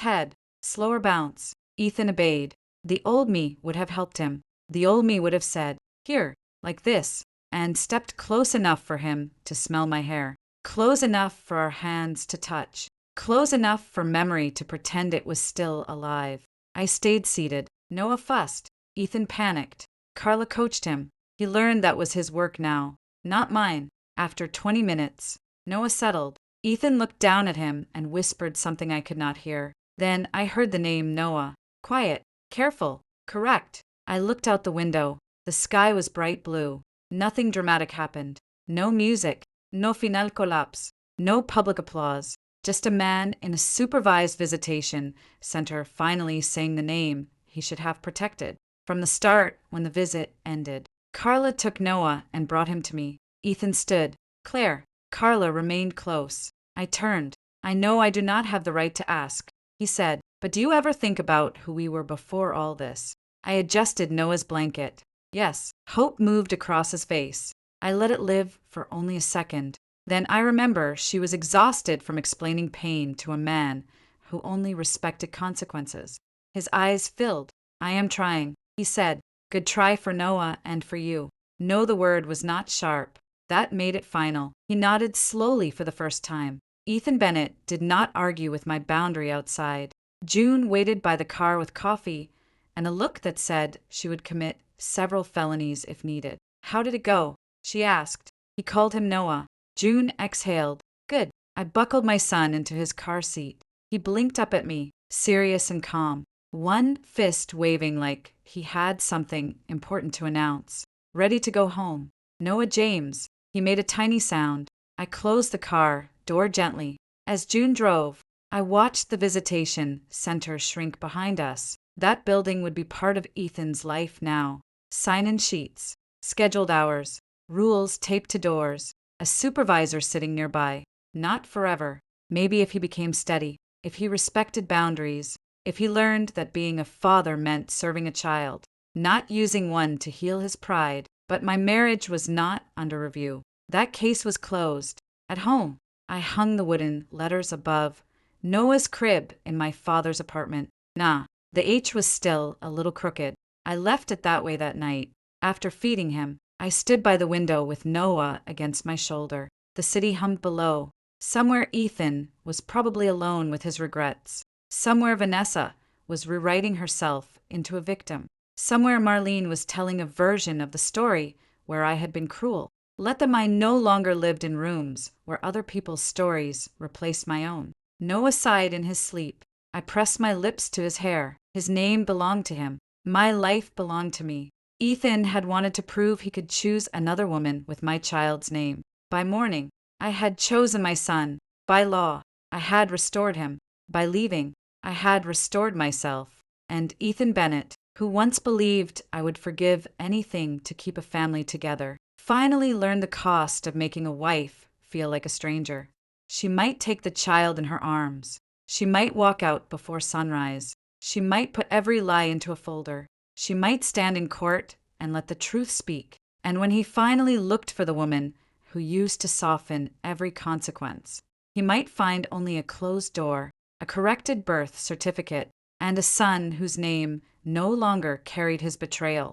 head. Slower bounce. Ethan obeyed. The old me would have helped him. The old me would have said, here, like this, and stepped close enough for him to smell my hair. Close enough for our hands to touch. Close enough for memory to pretend it was still alive. I stayed seated. Noah fussed. Ethan panicked. Carla coached him. He learned that was his work now, not mine. After 20 minutes, Noah settled. Ethan looked down at him and whispered something I could not hear. Then I heard the name Noah. Quiet, careful, correct. I looked out the window. The sky was bright blue. Nothing dramatic happened. No music. No final collapse. No public applause. Just a man in a supervised visitation center finally saying the name he should have protected. From the start, when the visit ended, Carla took Noah and brought him to me. Ethan stood. Claire. Carla remained close. I turned. I know I do not have the right to ask. He said, But do you ever think about who we were before all this? I adjusted Noah's blanket. Yes, hope moved across his face. I let it live for only a second. Then I remember she was exhausted from explaining pain to a man who only respected consequences. His eyes filled. I am trying, he said. Good try for Noah and for you. No, the word was not sharp. That made it final. He nodded slowly for the first time. Ethan Bennett did not argue with my boundary outside. June waited by the car with coffee and a look that said she would commit several felonies if needed. How did it go? She asked. He called him Noah. June exhaled. Good. I buckled my son into his car seat. He blinked up at me, serious and calm, one fist waving like he had something important to announce. Ready to go home. Noah James. He made a tiny sound. I closed the car, door gently. As June drove, I watched the visitation center shrink behind us. That building would be part of Ethan's life now. Sign-in sheets, scheduled hours, rules taped to doors, a supervisor sitting nearby. Not forever. Maybe if he became steady, if he respected boundaries, if he learned that being a father meant serving a child, not using one to heal his pride. But my marriage was not under review. That case was closed. At home, I hung the wooden letters above Noah's crib in my father's apartment. Nah, the H was still a little crooked. I left it that way that night. After feeding him, I stood by the window with Noah against my shoulder. The city hummed below. Somewhere Ethan was probably alone with his regrets. Somewhere Vanessa was rewriting herself into a victim. Somewhere Marlene was telling a version of the story where I had been cruel. Let them I no longer lived in rooms where other people's stories replaced my own. Noah sighed in his sleep. I pressed my lips to his hair. His name belonged to him. My life belonged to me. Ethan had wanted to prove he could choose another woman with my child's name. By morning, I had chosen my son. By law, I had restored him. By leaving, I had restored myself. And Ethan Bennett, who once believed I would forgive anything to keep a family together, finally learned the cost of making a wife feel like a stranger. She might take the child in her arms. She might walk out before sunrise. She might put every lie into a folder. She might stand in court and let the truth speak. And when he finally looked for the woman who used to soften every consequence, he might find only a closed door, a corrected birth certificate, and a son whose name no longer carried his betrayal.